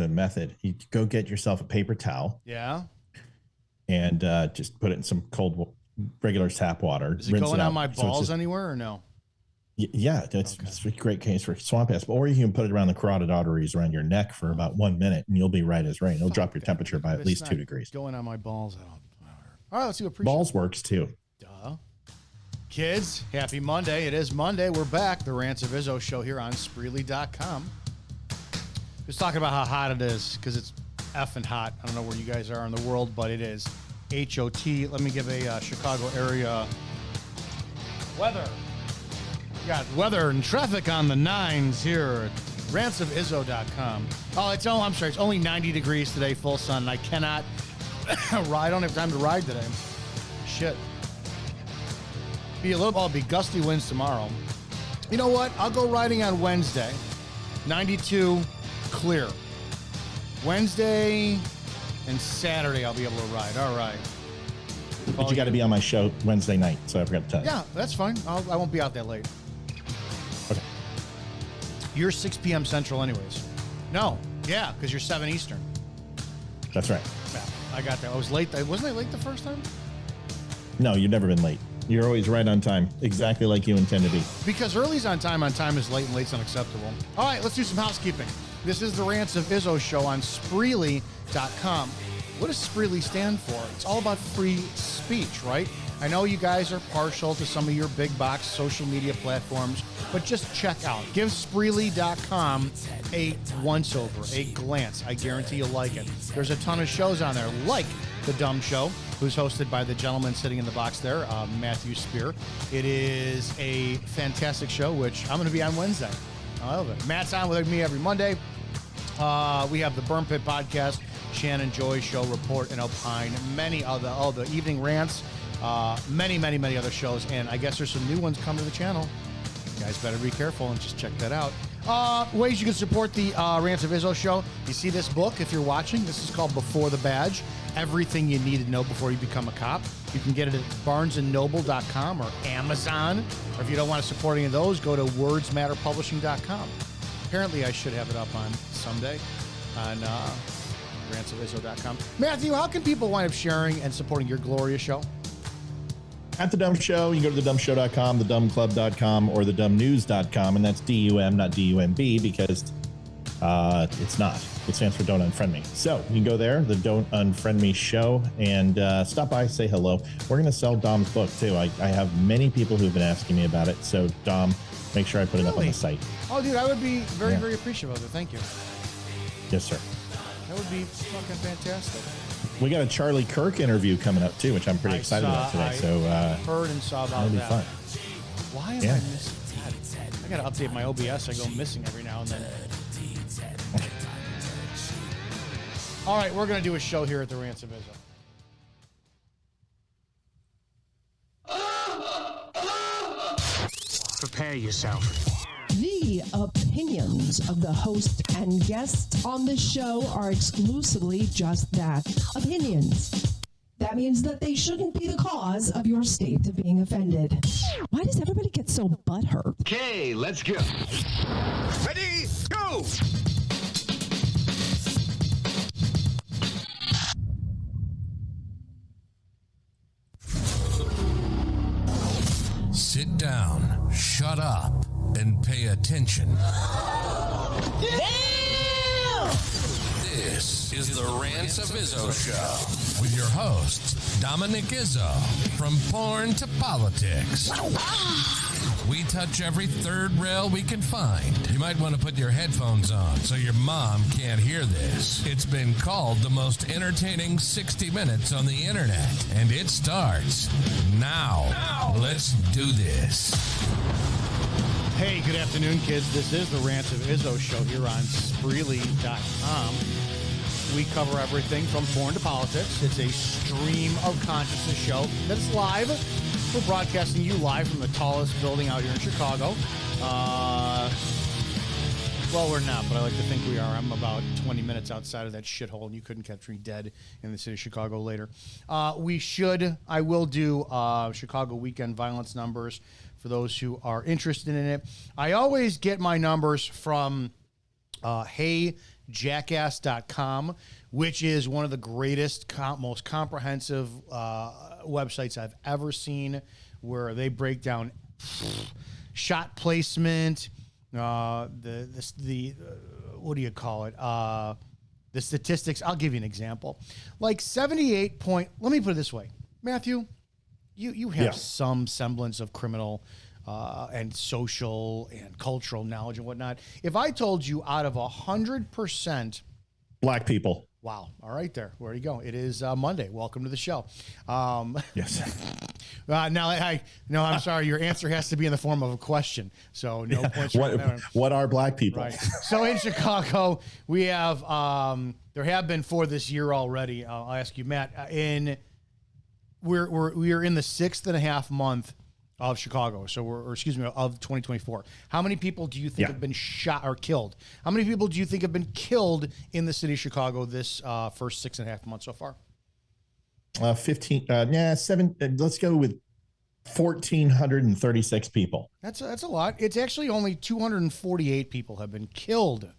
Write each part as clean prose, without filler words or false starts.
a method. You go get yourself a paper towel. Yeah. And just put it in some cold, regular tap water. Is it going on my balls anywhere or no? Yeah, it's a great case for swamp ass. Or you can put it around the carotid arteries around your neck for about 1 minute, and you'll be right as rain. It'll drop your temperature by at least 2 degrees. Going on my balls. All right, let's see what balls works too. Duh. Kids, happy Monday. It is Monday. We're back. The Rants of Izzo show here on Spreely.com. Just talking about how hot it is because it's effing hot. I don't know where you guys are in the world, but it is HOT. Let me give a Chicago area weather. We got weather and traffic on the 9s here at rantsofizzo.com. I'm sorry. It's only 90 degrees today, full sun, and I cannot ride. I don't have time to ride today. Shit. It'll be gusty winds tomorrow. You know what? I'll go riding on Wednesday. 92, clear. Wednesday and Saturday I'll be able to ride. All right. But you got to be on my show Wednesday night, so I forgot to tell you. Yeah, that's fine. I won't be out that late. Okay. You're 6 p.m. Central anyways. No. Yeah, because you're 7 Eastern. That's right. Yeah, I got that. I was late. Wasn't I late the first time? No, you've never been late. You're always right on time, exactly like you intend to be. Because early's on time is late, and late's unacceptable. All right, let's do some housekeeping. This is the Rants of Izzo show on Spreely.com. What does Spreely stand for? It's all about free speech, right? I know you guys are partial to some of your big box social media platforms, but just check out. Give Spreely.com a once-over, a glance. I guarantee you'll like it. There's a ton of shows on there, like The Dumb Show, who's hosted by the gentleman sitting in the box there, Matthew Spear. It is a fantastic show, which I'm going to be on Wednesday. I love it. Matt's on with me every Monday. We have the Burn Pit Podcast, Shannon Joy Show, Report and Opine, many other, the Evening Rants, many other shows, and I guess there's some new ones coming to the channel. You guys better be careful and just check that out. Ways you can support the Rants of Izzo show. You see this book, if you're watching, this is called Before the Badge. Everything you need to know before you become a cop. You can get it at barnesandnoble.com or Amazon. Or if you don't want to support any of those, go to wordsmatterpublishing.com. Apparently, I should have it up on Sunday on rantsofizzo.com. Matthew, how can people wind up sharing and supporting your glorious show? At The Dumb Show, you can go to thedumbshow.com, thedumbclub.com, or thedumbnews.com, and that's DUM, not DUMB, because it's not. It stands for Don't Unfriend Me. So you can go there, the Don't Unfriend Me show, and stop by, say hello. We're going to sell Dom's book, too. I have many people who've been asking me about it, so Dom, make sure I put it up on the site. Oh, dude, I would be very appreciative of it. Thank you. Yes, sir. That would be fucking fantastic. We got a Charlie Kirk interview coming up, too, which I'm pretty excited about today. I heard and saw about that. That'll be fun. Why am I missing that? I got to update my OBS. I go missing every now and then. All right, we're going to do a show here at the Rants of Izzo. Prepare yourself. The opinions of the host and guests on this show are exclusively just that, opinions. That means that they shouldn't be the cause of your state of being offended. Why does everybody get so butthurt? Okay, let's go. Ready, go! Sit down, shut up, and pay attention. Damn! This is the Rants of Izzo Show with your host, Dominic Izzo, from porn to politics. We touch every third rail we can find. You might want to put your headphones on so your mom can't hear this. It's been called the most entertaining 60 minutes on the internet, and it starts now. Let's do this. Hey, good afternoon, kids. This is the Rants of Izzo show here on Spreely.com. We cover everything from porn to politics. It's a stream of consciousness show that's live. We're broadcasting you live from the tallest building out here in Chicago. Well, we're not, but I like to think we are. I'm about 20 minutes outside of that shithole, and you couldn't catch me dead in the city of Chicago later. I will do Chicago weekend violence numbers for those who are interested in it. I always get my numbers from Hey heyjackass.com, which is one of the greatest, most comprehensive websites I've ever seen, where they break down shot placement, what do you call it? The statistics. I'll give you an example. Like 78 point. Let me put it this way, Matthew. You have some semblance of criminal and social and cultural knowledge and whatnot. If I told you out of 100%, black people. Wow. All right, there. Where you go? It is Monday. Welcome to the show. Yes. I'm sorry. Your answer has to be in the form of a question. So no points. What are black people? Right. So in Chicago, we have there have been 4 this year already. I'll ask you, Matt. We're in the 6.5 month of Chicago. So of 2024. How many people do you think have been shot or killed? How many people do you think have been killed in the city of Chicago this first 6.5 months so far? 15. 7. Let's go with 1,436 people. That's a lot. It's actually only 248 people have been killed.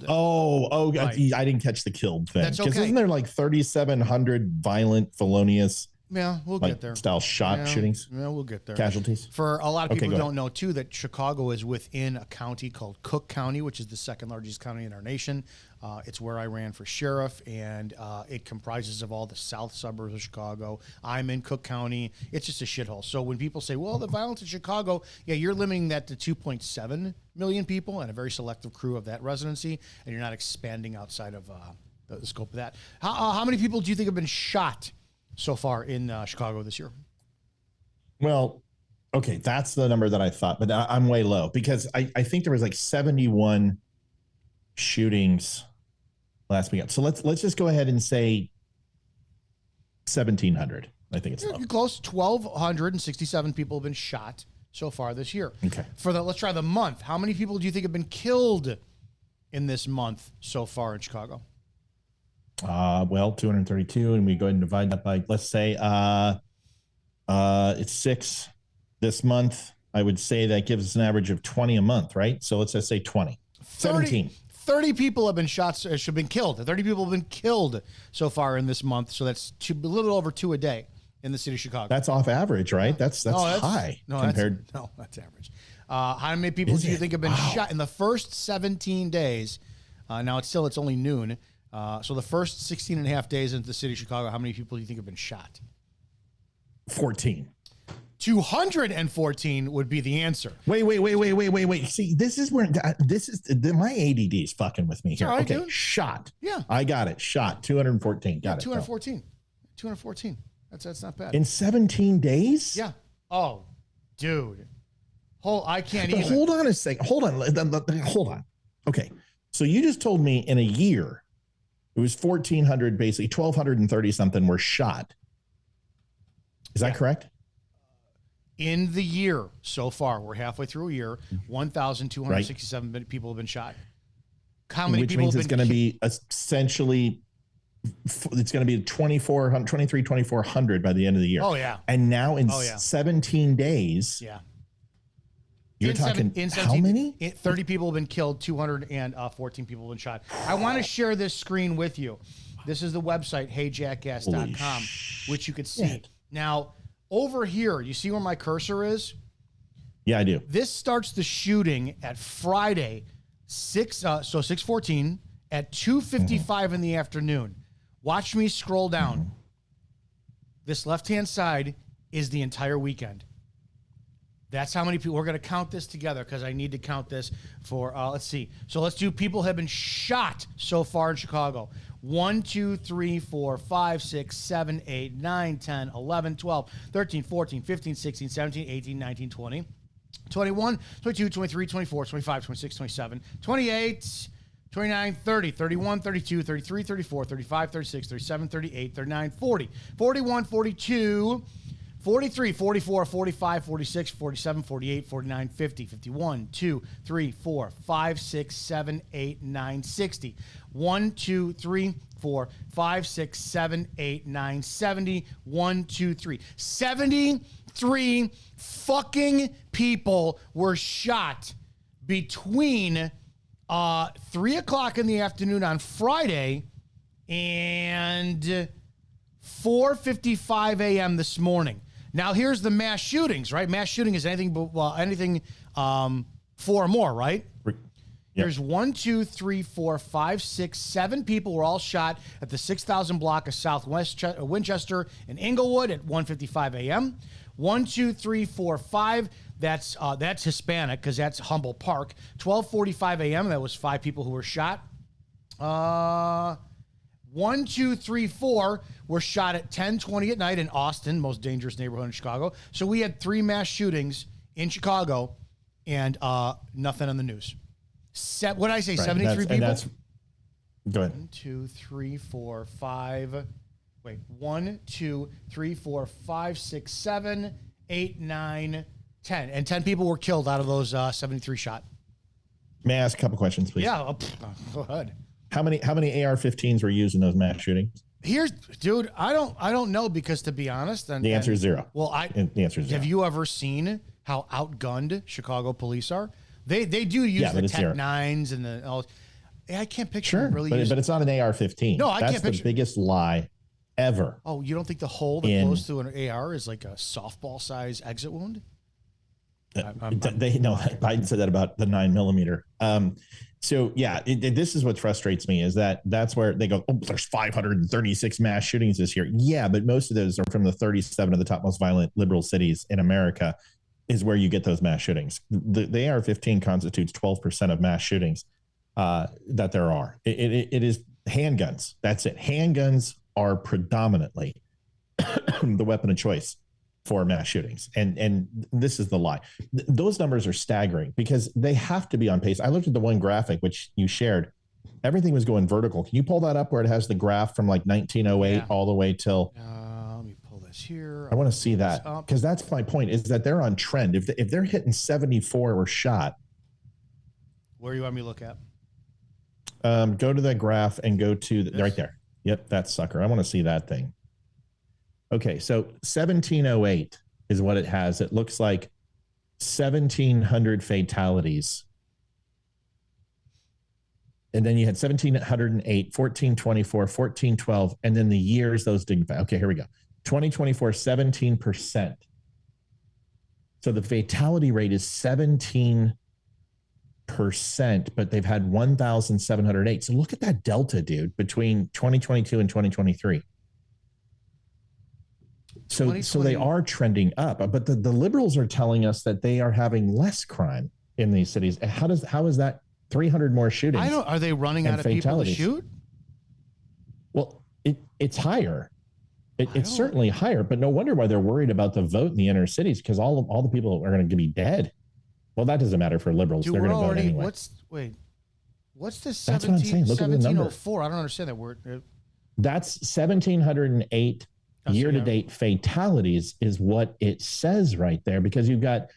Oh, right. I didn't catch the killed thing. That's Because okay. isn't there like 3,700 violent, felonious We'll get there. style shootings? Yeah, we'll get there. Casualties? For a lot of people who go don't know, too, that Chicago is within a county called Cook County, which is the second largest county in our nation. It's where I ran for sheriff, and it comprises of all the south suburbs of Chicago. I'm in Cook County. It's just a shithole. So when people say, well, the violence in Chicago, you're limiting that to 2.7 million people and a very selective crew of that residency, and you're not expanding outside of the scope of that. How many people do you think have been shot so far in Chicago this year? Well, okay, that's the number that I thought, but I'm way low because I think there was like 71 shootings last weekend. So let's just go ahead and say 1,700. I think it's low. You're close. 1,267 people have been shot so far this year. Okay. Let's try the month. How many people do you think have been killed in this month so far in Chicago? Well, 232, and we go ahead and divide that by, let's say, it's 6 this month. I would say that gives us an average of 20 a month, right? So let's just say 20. 17. 30 people have been killed. 30 people have been killed so far in this month. So that's a little over 2 a day in the city of Chicago. That's off average, right? That's high compared. That's average. How many people do you think have been shot in the first 17 days? Now it's only noon. So the first 16 and a half days into the city of Chicago, how many people do you think have been shot? 14. 214 would be the answer. Wait. See, this is where my ADD is fucking with me here. All right, okay, dude. shot. Yeah. I got it. Shot. 214. Got it. 214. 214. That's not bad. In 17 days? Yeah. Oh, dude. I can't But even. hold on a second. Hold on. Okay. So you just told me in a year, it was 1,400, basically 1,230 something were shot. Is that correct? In the year so far, we're halfway through a year, 1,267 people have been shot. How many Which people means have it's been going to be essentially, it's going to be 2,400 by the end of the year. Oh, yeah. And now in 17 days, Yeah. you're talking how many? 30 people have been killed, 214 people have been shot. I want to share this screen with you. This is the website, heyjackass.com, which you could see. Shit. Now, over here, you see where my cursor is? Yeah, I do. This starts the shooting at Friday, 6/14 at 2:55 in the afternoon. Watch me scroll down. This left-hand side is the entire weekend. That's how many people. We're going to count this together because I need to count this for, let's see. So let's do people have been shot so far in Chicago. 1, 2, 3, 4, 5, 6, 7, 8, 9, 10, 11, 12, 13, 14, 15, 16, 17, 18, 19, 20, 21, 22, 23, 24, 25, 26, 27, 28, 29, 30, 31, 32, 33, 34, 35, 36, 37, 38, 39, 40, 41, 42, 43, 44, 45, 46, 47, 48, 49, 50, 51, 2, 3, 4, 5, 6, 7, 8, 9, 60. 1, 2, 3, 4, 5, 6, 7, 8, 9, 70. 1, 2, 3. 73 fucking people were shot between 3 o'clock in the afternoon on Friday and 4:55 a.m. this morning. Now, here's the mass shootings, right? Mass shooting is anything 4 or more, right? Yep. There's 1, 2, 3, 4, 5, 6, 7 people were all shot at the 6,000 block of Southwest Winchester in Inglewood at 1:55 a.m. 1, 2, 3, 4, 5. That's Hispanic because that's Humboldt Park. 12:45 a.m. That was 5 people who were shot. 1, 2, 3, 4 were shot at 10:20 at night in Austin, most dangerous neighborhood in Chicago. So we had 3 mass shootings in Chicago, and nothing on the news. What did I say? Right, 73 people. Go ahead. 1, 2, 3, 4, 5. Wait, 1, 2, 3, 4, 5, 6, 7, 8, 9, 10. And 10 people were killed out of those 73 shot. May I ask a couple questions, please? Yeah, go ahead. How many AR-15s were used in those mass shootings? Dude, I don't know because to be honest, The answer is 0. Well, the answer is 0. Have you ever seen how outgunned Chicago police are? They do use the Tech 9s and the all. I can't picture them really but it's not an AR-15. No, I can't picture. That's the biggest lie ever. Oh, you don't think the hole that goes through an AR is like a softball size exit wound? Biden said that about the 9mm. So yeah, this is what frustrates me is that's where they go, oh, there's 536 mass shootings this year. Yeah, but most of those are from the 37 of the top most violent liberal cities in America is where you get those mass shootings. The AR-15 constitutes 12% of mass shootings that there are. It is handguns. That's it. Handguns are predominantly the weapon of choice for mass shootings. And this is the lie. Those numbers are staggering because they have to be on pace. I looked at the one graphic, which you shared. Everything was going vertical. Can you pull that up where it has the graph from like 1908 all the way till... let me pull this here. I want to see that because that's my point is that they're on trend. If they're hitting 74 were shot. Where do you want me to look at? Go to the graph and go to right there. Yep, that sucker. I want to see that thing. Okay, so 1708 is what it has. It looks like 1,700 fatalities. And then you had 1,708, 1,424, 1,412, and then the years those didn't. Okay, here we go. 2024, 17%. So the fatality rate is 17%, but they've had 1,708. So look at that delta, dude, between 2022 and 2023. So they are trending up, but the liberals are telling us that they are having less crime in these cities. How is that 300 more shootings? Are they running out of people to shoot? Well, it's higher. It's certainly higher, but no wonder why they're worried about the vote in the inner cities because all the people are going to be dead. Well, that doesn't matter for liberals. Dude, they're going to vote anyway. What's this? That's what I'm saying. Look at the number. 1704. I don't understand that word. That's 1,708 year-to-date fatalities is what it says right there because you've got.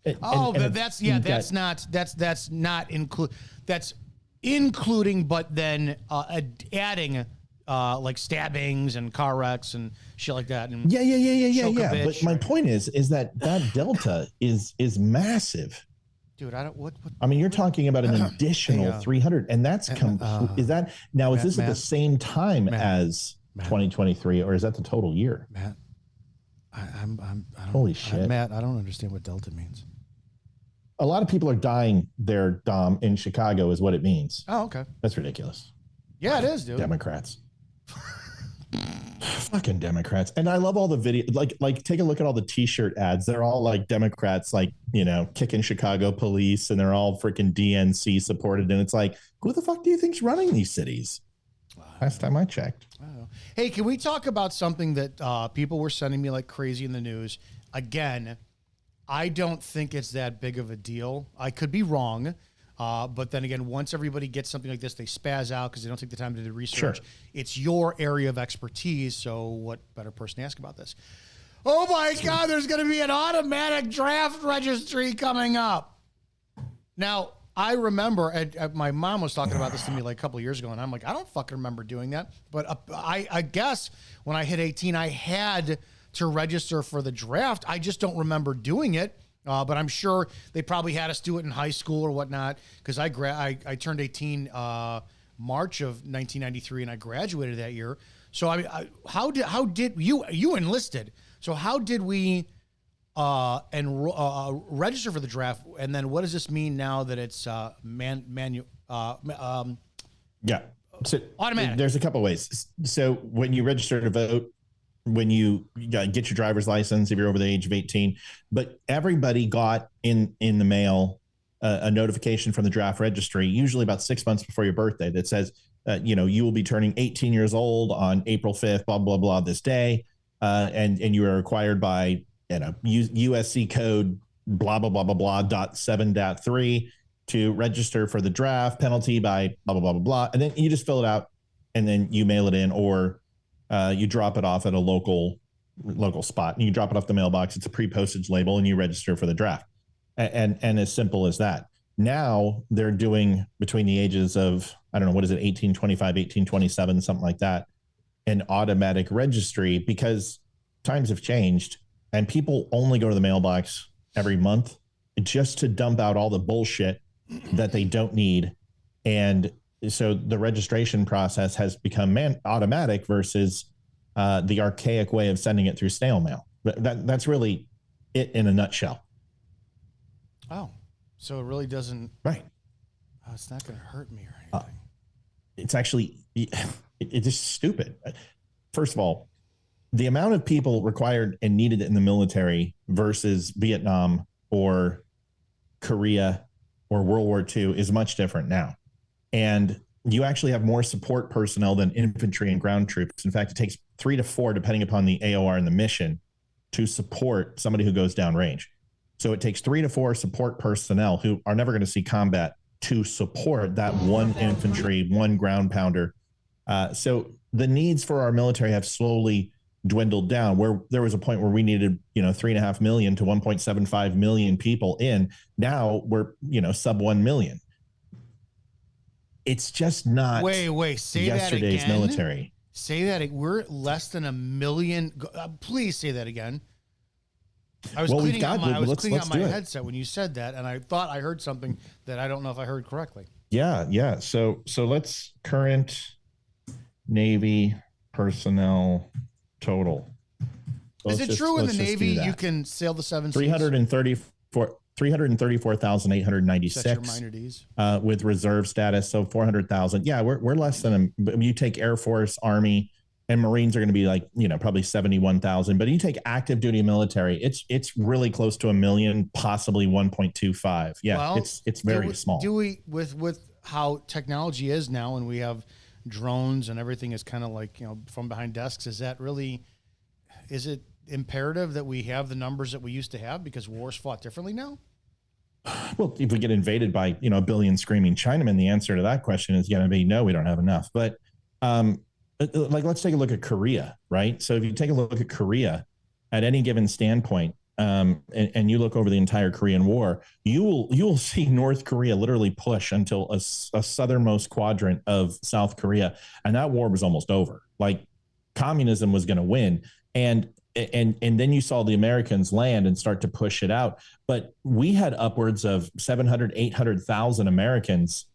That's including, but then adding like stabbings and car wrecks and shit like that. And yeah. But my point is that delta is massive. Dude, you're talking about an additional 300, and that's is that now? Is this at the same time as 2023, or is that the total year? Matt, holy shit, Matt, I don't understand what delta means. A lot of people are dying there, Dom, in Chicago, is what it means. Oh, okay, that's ridiculous. Yeah, it is, dude. Democrats. Fucking Democrats. And I love all the video, like take a look at all the t-shirt ads. They're all like Democrats, like, kicking Chicago police, and they're all freaking DNC supported. And it's like, who the fuck do you think's running these cities? Last time I checked. Hey, can we talk about something that people were sending me like crazy in the news? Again, I don't think it's that big of a deal. I could be wrong. But then again, once everybody gets something like this, they spaz out because they don't take the time to do the research. Sure. It's your area of expertise, so what better person to ask about this? Oh my God, there's going to be an automatic draft registry coming up. Now, I remember my mom was talking about this to me like a couple of years ago, and I'm like, I don't fucking remember doing that. But I guess when I hit 18, I had to register for the draft. I just don't remember doing it. But I'm sure they probably had us do it in high school or whatnot, because I turned 18 March of 1993, and I graduated that year. So how did you enlisted? So how did we register for the draft? And then what does this mean now that it's Yeah. So automatic? There's a couple ways. So when you register to vote, when you get your driver's license, if you're over the age of 18, but everybody got in the mail a notification from the draft registry, usually about 6 months before your birthday, that says, you will be turning 18 years old on April 5th, blah, blah, blah, this day. And you are required by, USC code, blah, blah, blah, blah, blah, .7.3 to register for the draft, penalty by blah, blah, blah, blah, blah. And then you just fill it out and then you mail it in, or you drop it off at a local spot, and you drop it off the mailbox. It's a pre-postage label, and you register for the draft. And as simple as that. Now they're doing, between the ages of, I don't know, what is it, 1825, 1827, something like that, an automatic registry, because times have changed and people only go to the mailbox every month just to dump out all the bullshit that they don't need. And so the registration process has become automatic versus the archaic way of sending it through snail mail. That's really it in a nutshell. Oh, so it really doesn't. Right. Oh, it's not going to hurt me or anything. It's actually, it's just stupid. First of all, the amount of people required and needed in the military versus Vietnam or Korea or World War II is much different now. And you actually have more support personnel than infantry and ground troops. In fact, it takes 3 to 4, depending upon the AOR and the mission, to support somebody who goes downrange. So it takes 3 to 4 support personnel who are never going to see combat to support that one infantry, one ground pounder. So the needs for our military have slowly dwindled down, where there was a point where we needed, 3.5 million to 1.75 million people in. Now we're, sub 1 million. It's just not say yesterday's that again. Military. Say that. We're less than 1 million. Please say that again. I was cleaning out my headset when you said that, and I thought I heard something that I don't know if I heard correctly. Yeah. So let's current Navy personnel total. Is it true in the Navy you can sail the 7 seas? 334,896 with reserve status, so 400,000. Yeah, we're less than you take Air Force, Army, and Marines are going to be like, probably 71,000. But you take active duty military, it's really close to 1 million, possibly 1.25. Yeah, well, it's very small. Do we with how technology is now, and we have drones and everything is kind of like, from behind desks, is it imperative that we have the numbers that we used to have because wars fought differently now? Well, if we get invaded by, 1 billion screaming Chinamen, the answer to that question is going to be no, we don't have enough. But let's take a look at Korea, right? So if you take a look at Korea at any given standpoint, and you look over the entire Korean War, you will see North Korea literally push until a southernmost quadrant of South Korea, and that war was almost over. Like, communism was going to win, and then you saw the Americans land and start to push it out. But we had upwards of 700, 800,000 Americans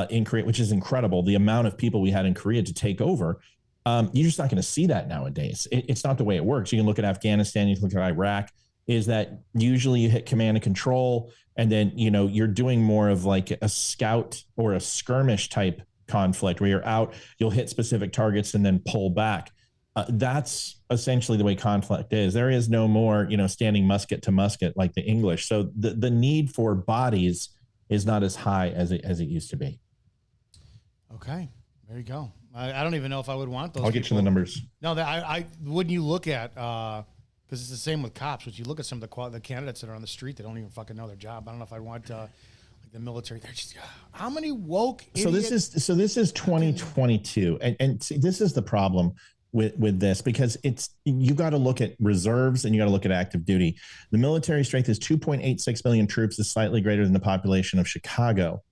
in Korea, which is incredible. The amount of people we had in Korea to take over. You're just not going to see that nowadays. It's not the way it works. You can look at Afghanistan, you can look at Iraq, is that usually you hit command and control, and then, you're doing more of like a scout or a skirmish type conflict where you're out, you'll hit specific targets and then pull back. That's essentially the way conflict is. There is no more, standing musket to musket like the English. So the need for bodies is not as high as it used to be. Okay, there you go. I don't even know if I would want those. I'll get you the numbers. No, I wouldn't. You look at because it's the same with cops. But you look at some of the candidates that are on the street that don't even fucking know their job. I don't know if I'd want like the military. They're just how many woke idiots? So this is 2022, and see, this is the problem with this, because you got to look at reserves and you got to look at active duty. The military strength is 2.86 million troops, is slightly greater than the population of Chicago.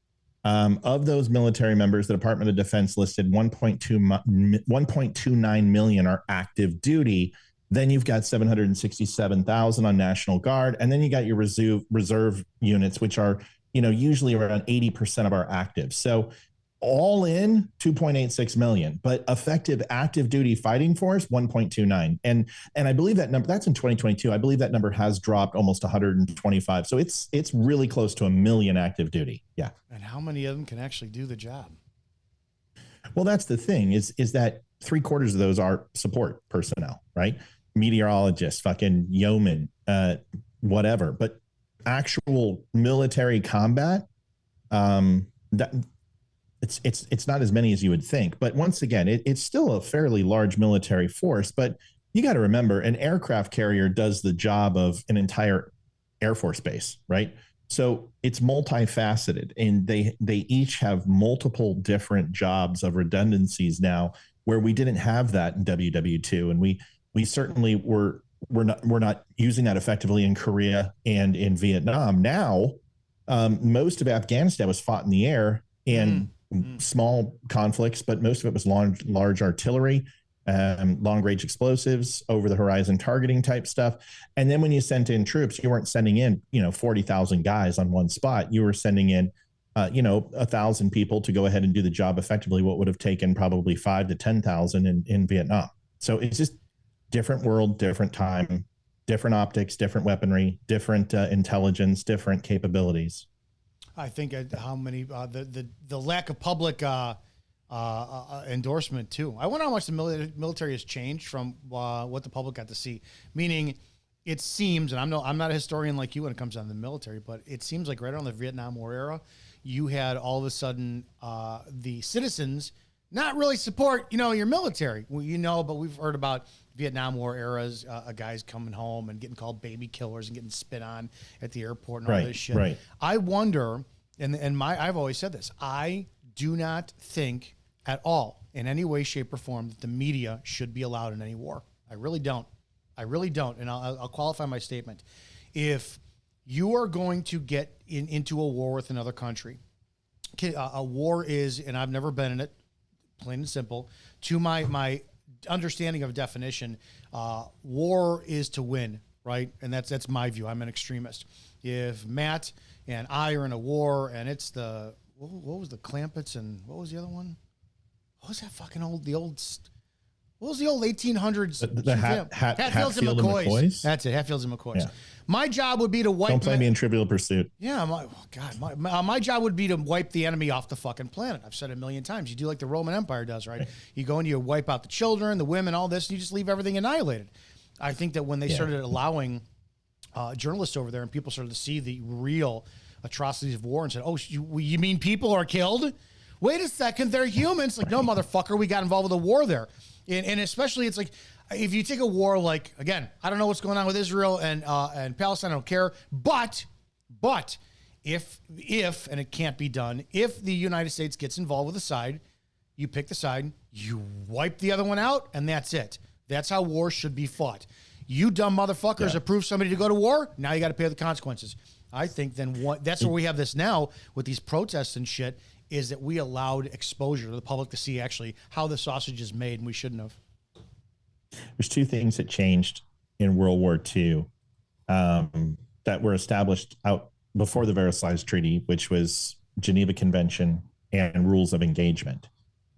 Of those military members, the Department of Defense listed 1.29 million are active duty. Then you've got 767,000 on National Guard. And then you got your reserve units, which are, usually around 80% of our active. So all in 2.86 million, but effective active duty fighting force 1.29. And I believe that number, that's in 2022. I believe that number has dropped almost 125. So it's really close to a million active duty. Yeah. And how many of them can actually do the job? Well, that's the thing is that 3/4 of those are support personnel, right? Meteorologists, fucking yeomen, whatever. But actual military combat, that it's not as many as you would think. But once again, it's still a fairly large military force. But you got to remember, an aircraft carrier does the job of an entire Air Force base, right? So it's multifaceted, and they each have multiple different jobs of redundancies now, where we didn't have that in WW2, and we certainly we're not using that effectively in Korea and in Vietnam. Now, most of Afghanistan was fought in the air and small conflicts, but most of it was large artillery, long range explosives, over the horizon targeting type stuff. And then when you sent in troops, you weren't sending in 40,000 guys on one spot. You were sending in 1,000 people to go ahead and do the job effectively, what would have taken probably 5,000 to 10,000 in Vietnam. So it's just different world, different time, different optics, different weaponry, different intelligence, different capabilities. I think how many the lack of public endorsement too. I wonder how much the military has changed from what the public got to see. Meaning, it seems, and I'm not a historian like you when it comes down to the military, but it seems like right around the Vietnam War era, you had all of a sudden the citizens not really support your military. Well, but we've heard about Vietnam War eras, guys coming home and getting called baby killers and getting spit on at the airport and all this shit. Right. I wonder, I've always said this, I do not think at all in any way, shape, or form that the media should be allowed in any war. I really don't. And I'll qualify my statement. If you are going to get into a war with another country, a war is, and I've never been in it, plain and simple, to my understanding of definition, war is to win, right? And that's my view. I'm an extremist. If Matt and I are in a war and it's what was the Clampets and what was the other one? What was that fucking what was the old 1800s? The Hatfields and McCoys. That's it, Hatfields and McCoys. Yeah. My job would be to wipe... Don't play me in Trivial Pursuit. Yeah, my job would be to wipe the enemy off the fucking planet. I've said it a million times. You do like the Roman Empire does, right? You go and you wipe out the children, the women, all this, and you just leave everything annihilated. I think that when they started allowing journalists over there and people started to see the real atrocities of war and said, oh, you mean people are killed? Wait a second, they're humans. Like, no, motherfucker, we got involved with a war there. And especially, it's like, if you take a war, like, again, I don't know what's going on with Israel and Palestine, I don't care. But if, and it can't be done, if the United States gets involved with a side, you pick the side, you wipe the other one out, and that's it. That's how war should be fought. You dumb motherfuckers approve somebody to go to war, now you got to pay the consequences. I think that's where we have this now with these protests and shit, is that we allowed exposure to the public to see actually how the sausage is made, and we shouldn't have. There's two things that changed in World War II that were established out before the Versailles Treaty, which was Geneva Convention and rules of engagement.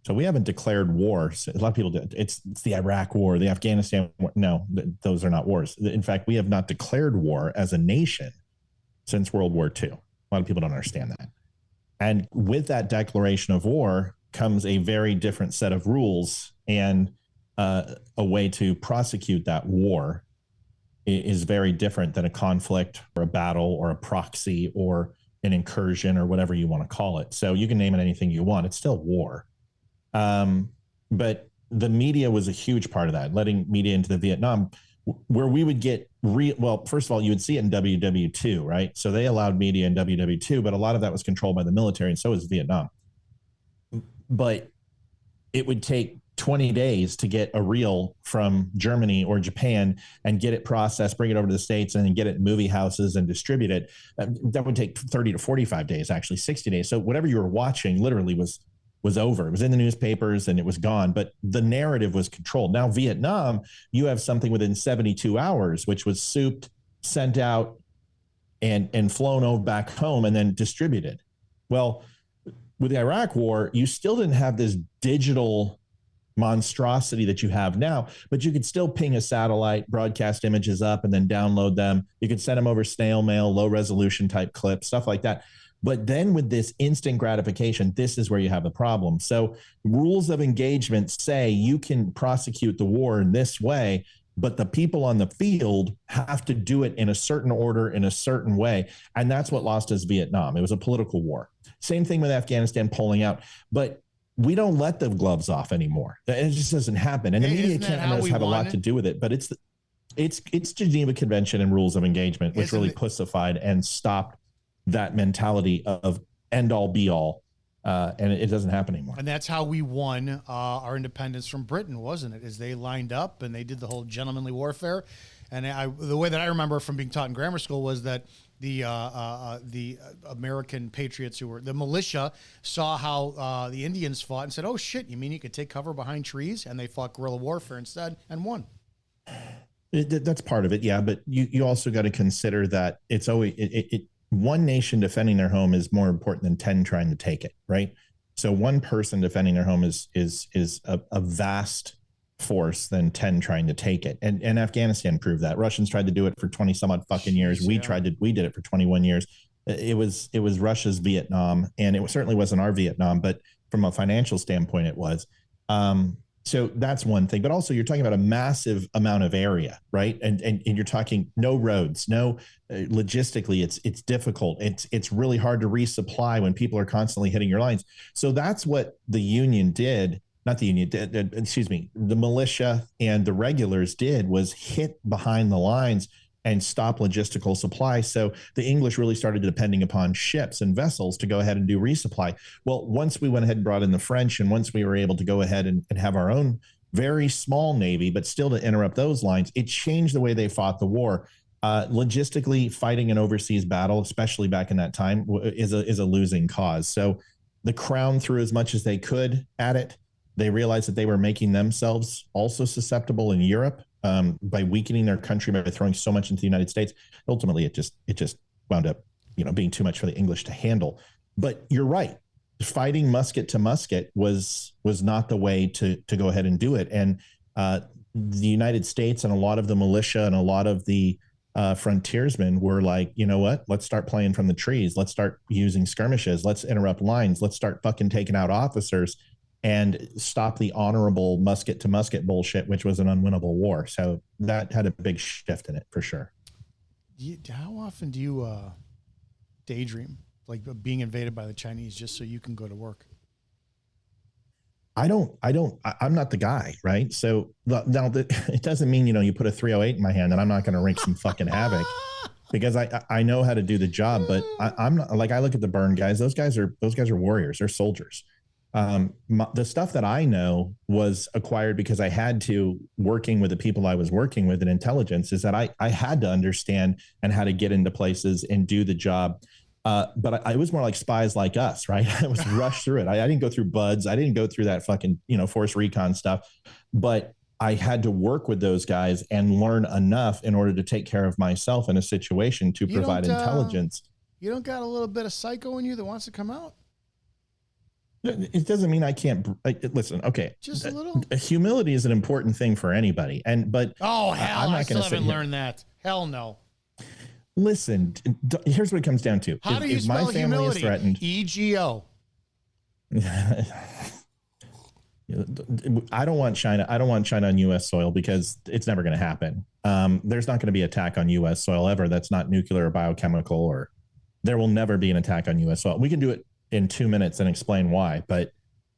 So we haven't declared war. A lot of people do. It's the Iraq War, the Afghanistan War. No, those are not wars. In fact, we have not declared war as a nation since World War II. A lot of people don't understand that. And with that declaration of war comes a very different set of rules, and a way to prosecute that war is very different than a conflict or a battle or a proxy or an incursion or whatever you want to call it. So you can name it anything you want. It's still war. But the media was a huge part of that, letting media into the Vietnam, where we would get well, first of all, you would see it in WW2, right? So they allowed media in WW2, but a lot of that was controlled by the military, and so is Vietnam. But it would take 20 days to get a reel from Germany or Japan and get it processed, bring it over to the States, and then get it in movie houses and distribute it. That would take 30 to 45 days, actually 60 days. So whatever you were watching literally was was over. It was in the newspapers and it was gone, but the narrative was controlled. Now, Vietnam, you have something within 72 hours, which was souped, sent out, and flown over back home and then distributed. Well, with the Iraq war, you still didn't have this digital monstrosity that you have now, but you could still ping a satellite, broadcast images up, and then download them. You could send them over snail mail, low resolution type clips, stuff like that. But then with this instant gratification, this is where you have the problem. So rules of engagement say you can prosecute the war in this way, but the people on the field have to do it in a certain order, in a certain way. And that's what lost us Vietnam. It was a political war. Same thing with Afghanistan pulling out. But we don't let the gloves off anymore. It just doesn't happen. And the media cameras have a lot to do with it. But it's Geneva Convention and rules of engagement, which really pussified and stopped that mentality of end all be all. And it doesn't happen anymore. And that's how we won our independence from Britain, wasn't it? As they lined up and they did the whole gentlemanly warfare. And the way that I remember from being taught in grammar school was that the American patriots who were the militia saw how the Indians fought and said, "Oh shit, you mean you could take cover behind trees?" And they fought guerrilla warfare instead and won. That's part of it, yeah. But you also got to consider that it's always one nation defending their home is more important than 10 trying to take it, right? So one person defending their home is a vast force than 10 trying to take it. And Afghanistan proved that. Russians tried to do it for 20 some odd fucking years. We did it for 21 years. It was Russia's Vietnam, and it certainly wasn't our Vietnam, but from a financial standpoint, it was. So that's one thing, but also you're talking about a massive amount of area, right? And you're talking no roads, logistically, it's difficult. It's really hard to resupply when people are constantly hitting your lines. So that's what the Union did. Not the Union, the militia and the regulars did was hit behind the lines and stop logistical supply. So the English really started depending upon ships and vessels to go ahead and do resupply. Well, once we went ahead and brought in the French, and once we were able to go ahead and have our own very small Navy, but still to interrupt those lines, it changed the way they fought the war. Logistically, fighting an overseas battle, especially back in that time, is a losing cause. So the Crown threw as much as they could at it. They realized that they were making themselves also susceptible in Europe by weakening their country by throwing so much into the United States. Ultimately, it just wound up, being too much for the English to handle. But you're right. Fighting musket to musket was not the way to go ahead and do it. And the United States and a lot of the militia and a lot of the frontiersmen were like, you know what? Let's start playing from the trees. Let's start using skirmishes. Let's interrupt lines. Let's start fucking taking out officers and stop the honorable musket to musket bullshit, which was an unwinnable war. So that had a big shift in it for sure. How often do you daydream, like being invaded by the Chinese just so you can go to work? I'm not the guy, right? So now it doesn't mean, you put a 308 in my hand and I'm not going to wreak some fucking havoc because I know how to do the job, but I'm not like, I look at the burn guys. Those guys are warriors. They're soldiers. The stuff that I know was acquired because I had to, working with the people I was working with in intelligence, is that I had to understand and how to get into places and do the job. But I was more like spies like us, right? I was rushed through it. I didn't go through buds. I didn't go through that fucking, force recon stuff, but I had to work with those guys and learn enough in order to take care of myself in a situation to provide intelligence. You don't got a little bit of psycho in you that wants to come out? It doesn't mean I can't listen. Okay, just a little. Humility is an important thing for anybody, but hell, I still haven't learned that. Hell no. Listen, here's what it comes down to. How do you spell my family humility? Is threatened, EGO. I don't want China. I don't want China on U.S. soil because it's never going to happen. There's not going to be an attack on U.S. soil ever. That's not nuclear or biochemical, or there will never be an attack on U.S. soil. We can do it in 2 minutes and explain why, but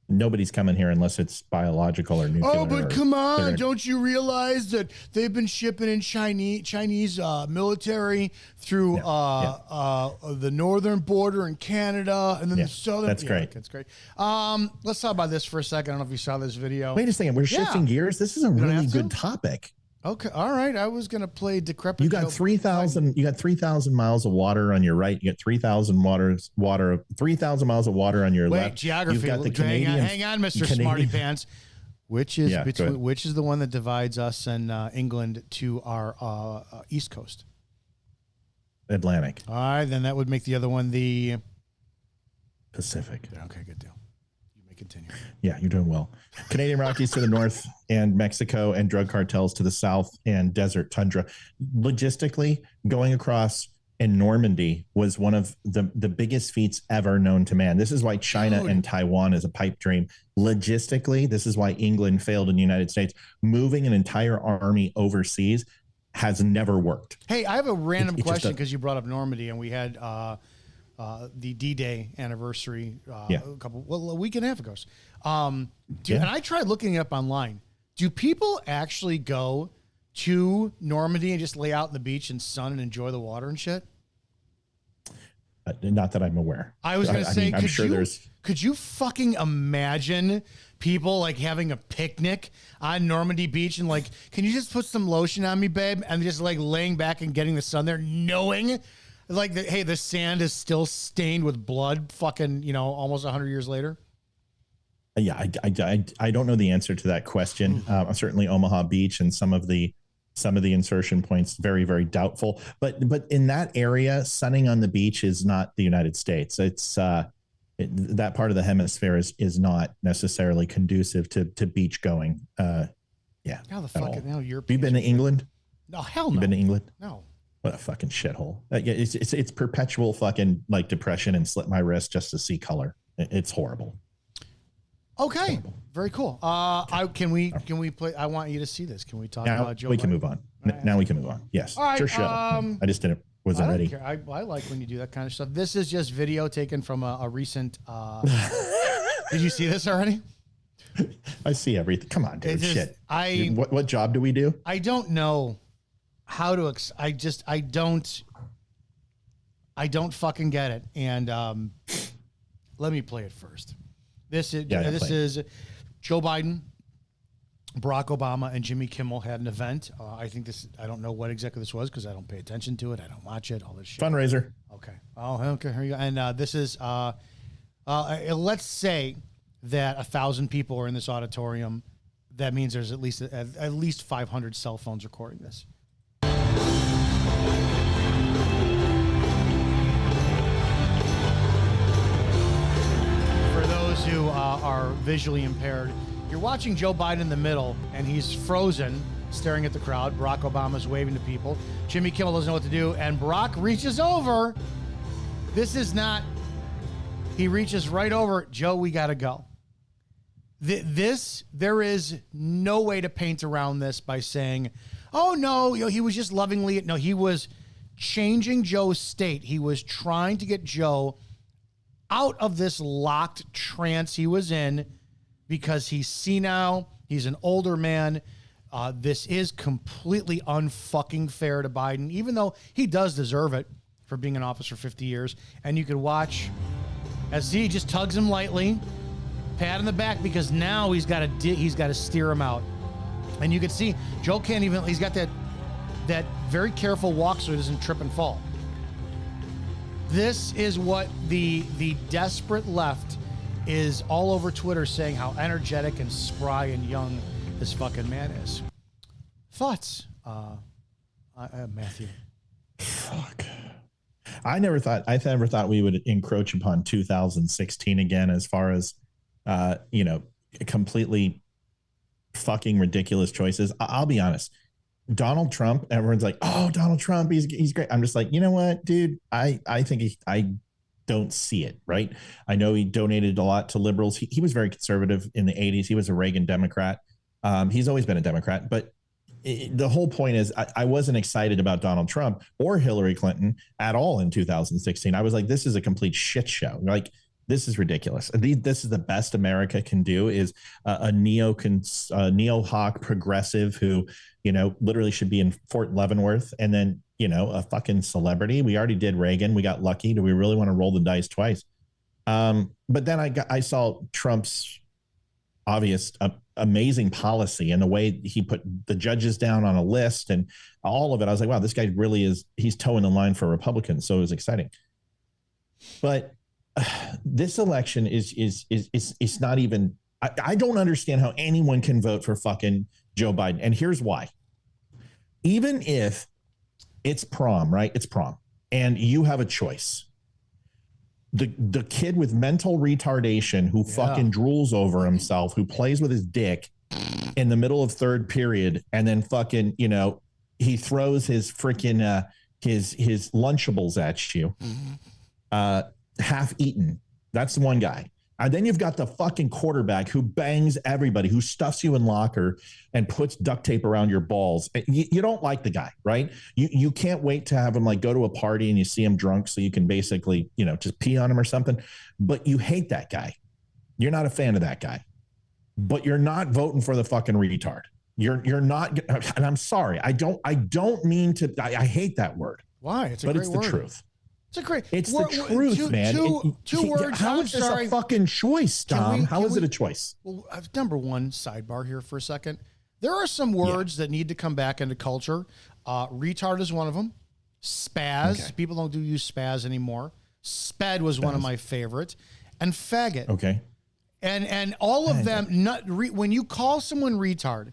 nobody's coming here unless it's biological or nuclear. Oh, but come on. Don't you realize that they've been shipping in Chinese military through the northern border in Canada and then the southern. That's great. That's great. Let's talk about this for a second. I don't know if you saw this video. Wait a second. We're shifting gears. This is a really good topic. Okay, all right. I was gonna play decrepit. You got 3,000. You got 3,000 miles of water on your right. You got 3,000 3,000 miles of water on your Wait, left. geography. You've got the Canadian. Hang on, Mr. Smarty Pants. Which is which is the one that divides us and England to our east coast? Atlantic. All right, then that would make the other one the Pacific. Okay, good deal. You may continue. Yeah, you're doing well. Canadian Rockies to the north and Mexico and drug cartels to the south and desert tundra. Logistically, going across in Normandy was one of the biggest feats ever known to man. This is why China and Taiwan is a pipe dream. Logistically, this is why England failed in the United States. Moving an entire army overseas has never worked. Hey, I have a random question because you brought up Normandy and we had the D-Day anniversary a week and a half ago. And I tried looking it up online. Do people actually go to Normandy and just lay out on the beach and sun and enjoy the water and shit? Not that I'm aware. I was going to say, I'm sure could you fucking imagine people like having a picnic on Normandy Beach and like, can you just put some lotion on me, babe? And just like laying back and getting the sun there, knowing like that, hey, the sand is still stained with blood fucking, almost 100 years later. Yeah, I don't know the answer to that question. Certainly Omaha Beach and some of the insertion points, very, very doubtful. But in that area, sunning on the beach is not the United States. It's that part of the hemisphere is not necessarily conducive to beach going. How the fuck now you're? Have you been to England? No, hell no. You been to England? No. What a fucking shithole. It's perpetual fucking like depression and slit my wrist just to see color. It's horrible. Okay, very cool. Can we play? I want you to see this. Can we talk about Joe? We can move on. Now we can move on. Yes. All right, sure. I just wasn't ready. Care. I like when you do that kind of stuff. This is just video taken from a recent. Did you see this already? I see everything. Come on, dude. Shit. What job do we do? I don't know how to. I don't fucking get it. And let me play it first. This is Joe Biden, Barack Obama, and Jimmy Kimmel had an event. I don't know what exactly this was because I don't pay attention to it. I don't watch it. All this shit. Fundraiser. Okay. Oh, okay. Here you go. And this is, let's say that 1,000 people are in this auditorium. That means there's at least 500 cell phones recording this. Who are visually impaired, you're watching Joe Biden in the middle and he's frozen staring at the crowd. Barack Obama's waving to people. Jimmy Kimmel doesn't know what to do and Barack reaches over. He reaches right over. Joe, we gotta go. There is no way to paint around this by saying, oh no, he was just lovingly. No, he was changing Joe's state. He was trying to get Joe out of this locked trance he was in because he's senile. He's an older man. This is completely unfucking fair to Biden, even though he does deserve it for being in office for 50 years. And you could watch as he just tugs him lightly, pat in the back because now he's got to steer him out. And you can see Joe can't even. He's got that very careful walk so he doesn't trip and fall. This is what the desperate left is all over Twitter saying how energetic and spry and young this fucking man is. Thoughts, Matthew? Fuck. I never thought we would encroach upon 2016 again as far as, completely fucking ridiculous choices. I'll be honest. Donald Trump, everyone's like, oh, Donald Trump, he's great. I'm just like, you know what, dude, I think I don't see it, right? I know he donated a lot to liberals. He was very conservative in the 80s. He was a Reagan Democrat. He's always been a Democrat. But the whole point is I wasn't excited about Donald Trump or Hillary Clinton at all in 2016. I was like, this is a complete shit show. Like, this is ridiculous. This is the best America can do is a neo-hawk progressive who, literally should be in Fort Leavenworth and then, a fucking celebrity. We already did Reagan. We got lucky. Do we really want to roll the dice twice? But then I saw Trump's obvious, amazing policy and the way he put the judges down on a list and all of it. I was like, wow, this guy really is, he's toeing the line for Republicans. So it was exciting. But this election is not even, I don't understand how anyone can vote for fucking Joe Biden. And here's why. Even if it's prom, right? It's prom. And you have a choice. The kid with mental retardation who fucking drools over himself, who plays with his dick in the middle of third period, and then fucking, you know, he throws his freaking his Lunchables at you, half eaten. That's the one guy. And then you've got the fucking quarterback who bangs everybody, who stuffs you in locker and puts duct tape around your balls. You don't like the guy, right? You can't wait to have him like go to a party and you see him drunk so you can basically, you know, just pee on him or something. But you hate that guy. You're not a fan of that guy. But you're not voting for the fucking retard. You're not. And I'm sorry. I don't mean to. I hate that word. Why? It's the truth. It's a great. It's the truth, man. Two words. How is this a fucking choice, Tom? How is it a choice? Well, number one, sidebar here for a second. There are some words that need to come back into culture. Retard is one of them. Spaz. Okay. People don't use spaz anymore. Sped was one of my favorites. And faggot. Okay. And all of them. When you call someone retard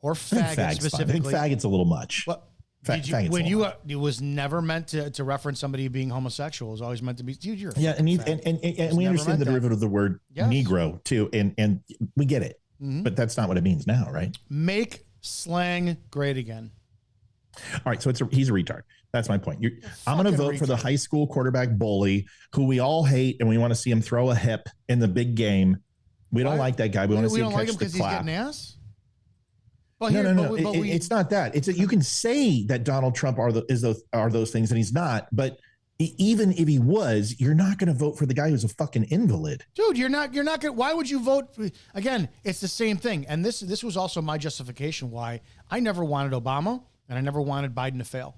or faggot specifically, I think faggot's a little much. Well, it was never meant to reference somebody being homosexual. It was always meant to be, dude, you're and we understand the derivative of the word Negro too, and we get it, but that's not what it means now, right? Make slang great again. All right, so he's a retard. That's my point. I'm going to vote for the high school quarterback bully who we all hate, and we want to see him throw a hip in the big game. We don't like that guy. We want to see him catch the clap. He's getting ass? Well, no. It's not that. It's that you can say that Donald Trump are those things, and he's not. But even if he was, you're not going to vote for the guy who's a fucking invalid, dude. You're not going to. Why would you vote? Again, it's the same thing. And this was also my justification why I never wanted Obama and I never wanted Biden to fail.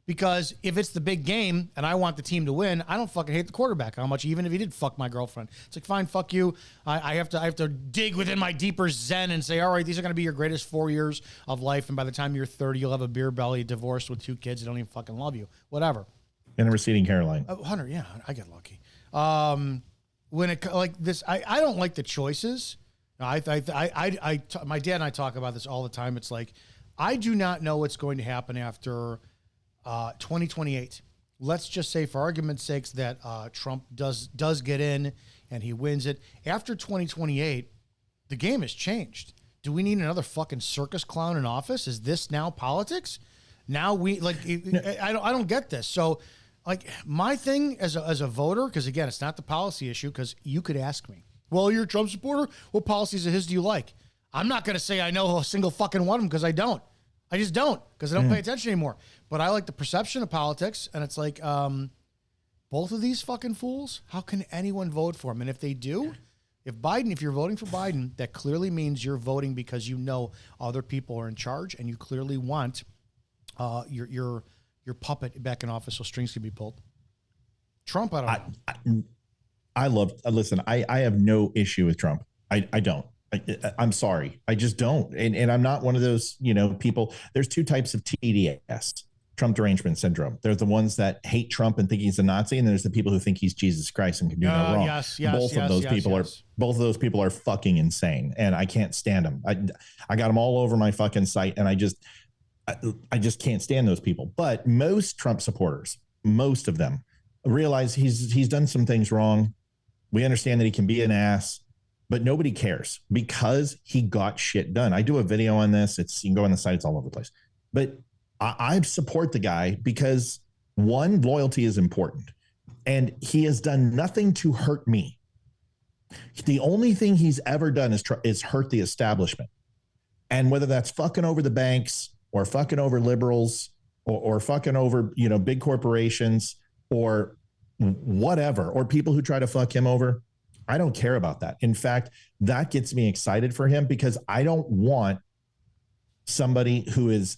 Because if it's the big game and I want the team to win, I don't fucking hate the quarterback. How much, even if he did fuck my girlfriend, it's like, fine, fuck you. I have to dig within my deeper zen and say, all right, these are going to be your greatest 4 years of life, and by the time you're 30, you'll have a beer belly, divorced with 2 kids that don't even fucking love you. Whatever. And a receding hairline. Hunter, yeah, I get lucky. When it like this, I don't like the choices. My dad and I talk about this all the time. It's like, I do not know what's going to happen after 2028. Let's just say, for argument's sakes, that Trump does get in and he wins it. After 2028, the game has changed. Do we need another fucking circus clown in office? Is this now politics? Now I don't get this. So, like, my thing as a voter, because again, it's not the policy issue. Because you could ask me, well, you're a Trump supporter. What policies of his do you like? I'm not going to say I know a single fucking one of them, because I don't. I just don't, because I don't pay attention anymore. But I like the perception of politics, and it's like, both of these fucking fools, how can anyone vote for them? And if they do, if you're voting for Biden, that clearly means you're voting because you know other people are in charge, and you clearly want your puppet back in office so strings can be pulled. Trump, I don't know. I have no issue with Trump. I don't. I'm sorry. I just don't. And I'm not one of those, people. There's 2 types of TDS, Trump derangement syndrome. There's the ones that hate Trump and think he's a Nazi. And there's the people who think he's Jesus Christ and can do no wrong. Both of those people are fucking insane. And I can't stand them. I got them all over my fucking site. And I just can't stand those people. But most Trump supporters, most of them, realize he's done some things wrong. We understand that he can be an ass. But nobody cares because he got shit done. I do a video on this. You can go on the site. It's all over the place. But I support the guy because, one, loyalty is important. And he has done nothing to hurt me. The only thing he's ever done is hurt the establishment. And whether that's fucking over the banks or fucking over liberals or fucking over, big corporations or whatever, or people who try to fuck him over, I don't care about that. In fact, that gets me excited for him because I don't want somebody who is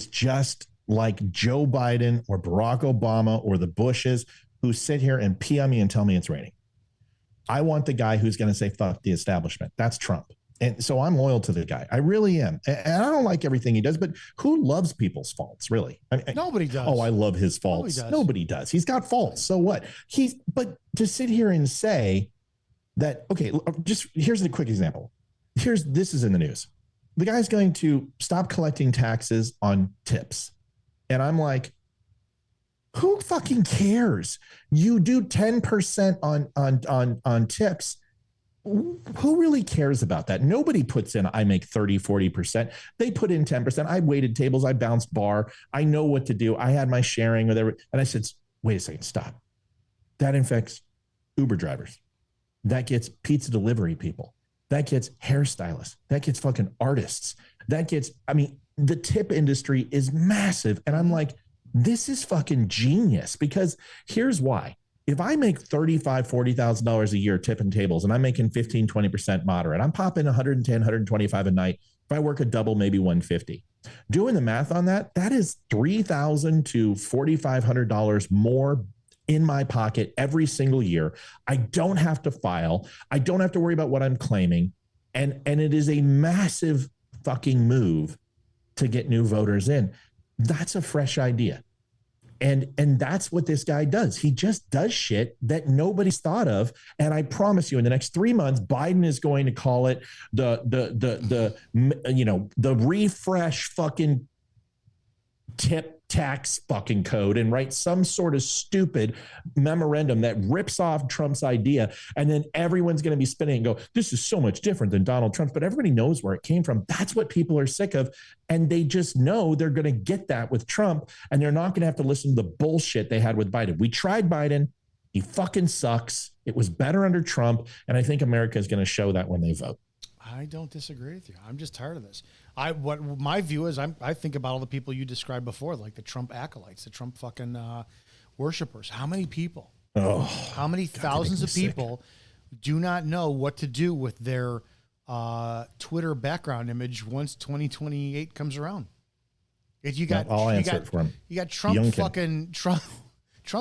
just like Joe Biden or Barack Obama or the Bushes who sit here and pee on me and tell me it's raining. I want the guy who's going to say, fuck the establishment. That's Trump. And so I'm loyal to the guy. I really am. And I don't like everything he does, but who loves people's faults, really? Nobody does. Oh, I love his faults. Nobody does. He's got faults. So what? But to sit here and say that, okay, just here's a quick example. This is in the news. The guy's going to stop collecting taxes on tips. And I'm like, who fucking cares? You do 10% on tips. Who really cares about that? Nobody puts in, I make 30, 40%. They put in 10%. I waited tables. I bounced bar. I know what to do. I had my sharing with everyone. And I said, wait a second, stop. That infects Uber drivers. That gets pizza delivery people. That gets hairstylists. That gets fucking artists. The tip industry is massive. And I'm like, this is fucking genius, because here's why. If I make $35,000, $40,000 a year tipping tables and I'm making 15, 20% moderate, I'm popping 110, 125 a night. If I work a double, maybe 150. Doing the math on that, that is $3,000 to $4,500 more in my pocket every single year. I don't have to file. I don't have to worry about what I'm claiming. And it is a massive fucking move to get new voters in. That's a fresh idea. And that's what this guy does. He just does shit that nobody's thought of. And I promise you, in the next 3 months, Biden is going to call it the refresh fucking tip tax fucking code and write some sort of stupid memorandum that rips off Trump's idea. And then everyone's going to be spinning and go, this is so much different than Donald Trump's, but everybody knows where it came from. That's what people are sick of. And they just know they're going to get that with Trump, and they're not going to have to listen to the bullshit they had with Biden. We tried Biden. He fucking sucks. It was better under Trump. And I think America is going to show that when they vote. I don't disagree with you. I'm just tired of this. What my view is, I think about all the people you described before, like the Trump acolytes, the Trump fucking worshipers. How many people? How many thousands of people do not know what to do with their Twitter background image once 2028 comes around? I'll answer it for him. You got Trump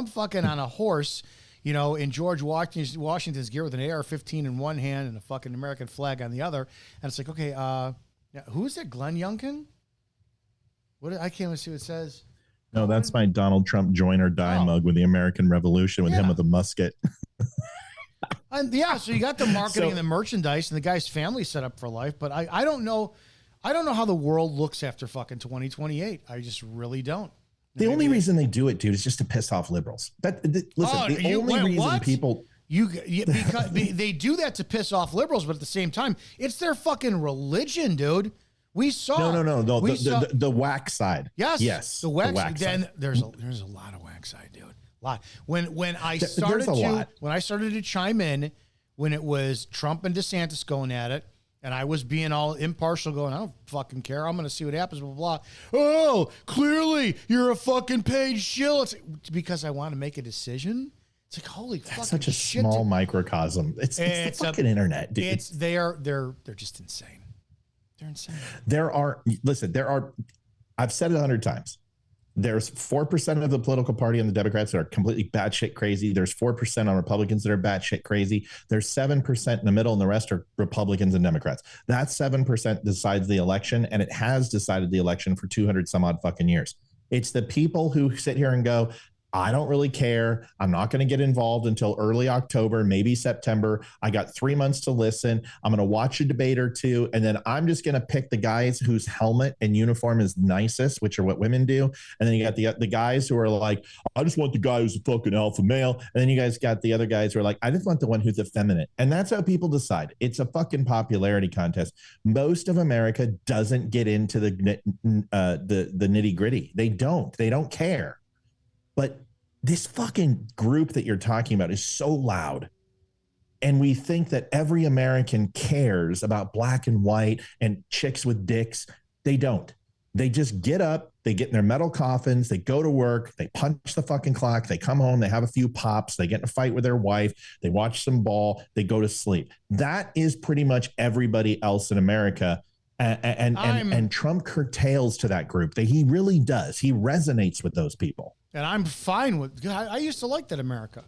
fucking on a horse, in George Washington's gear with an AR-15 in one hand and a fucking American flag on the other. And it's like, okay, who is that? Glenn Youngkin? I can't even see what it says. No, that's my Donald Trump join or die mug with the American Revolution with him with a musket. And so you got the marketing and the merchandise and the guy's family set up for life. But I don't know. I don't know how the world looks after fucking 2028. I just really don't. The only reason they do it, dude, is just to piss off liberals. People because they do that to piss off liberals, but at the same time, it's their fucking religion, dude. We saw no. The whack side. Yes. The whack side. Then there's a lot of whack side, dude. A lot. When I started to chime in, when it was Trump and DeSantis going at it, and I was being all impartial, going, I don't fucking care. I'm going to see what happens, blah, blah, blah. Oh, clearly you're a fucking paid shill. It's because I want to make a decision. It's like, holy fucking shit. That's such a small microcosm. It's the fucking internet, dude. They're just insane. They're insane. I've said it 100 times. There's 4% of the political party on the Democrats that are completely batshit crazy. There's 4% on Republicans that are batshit crazy. There's 7% in the middle, and the rest are Republicans and Democrats. That 7% decides the election, and it has decided the election for 200 some odd fucking years. It's the people who sit here and go, I don't really care. I'm not going to get involved until early October, maybe September. I got 3 months to listen. I'm going to watch a debate or two, and then I'm just going to pick the guys whose helmet and uniform is nicest, which are what women do. And then you got the guys who are like, I just want the guy who's a fucking alpha male. And then you guys got the other guys who are like, I just want the one who's effeminate. And that's how people decide. It's a fucking popularity contest. Most of America doesn't get into the nitty gritty. They don't care. But this fucking group that you're talking about is so loud. And we think that every American cares about black and white and chicks with dicks. They don't. They just get up, they get in their metal coffins, they go to work, they punch the fucking clock, they come home, they have a few pops, they get in a fight with their wife, they watch some ball, they go to sleep. That is pretty much everybody else in America. And Trump curtails to that group. He really does. He resonates with those people. And I'm fine with. I used to like that America.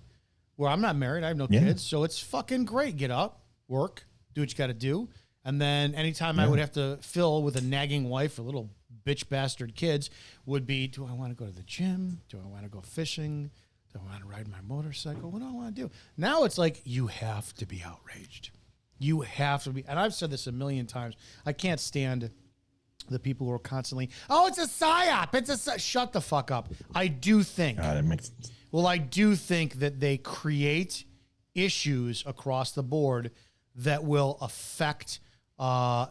where I'm not married. I have no kids. So it's fucking great. Get up, work, do what you got to do. And then anytime I would have to fill with a nagging wife or little bitch bastard kids would be, do I want to go to the gym? Do I want to go fishing? Do I want to ride my motorcycle? What do I want to do? Now it's like, you have to be outraged. You have to be. And I've said this a million times. I can't stand the people who are constantly, oh, it's a psyop. Shut the fuck up. I do think. That makes sense. Well, I do think that they create issues across the board that will affect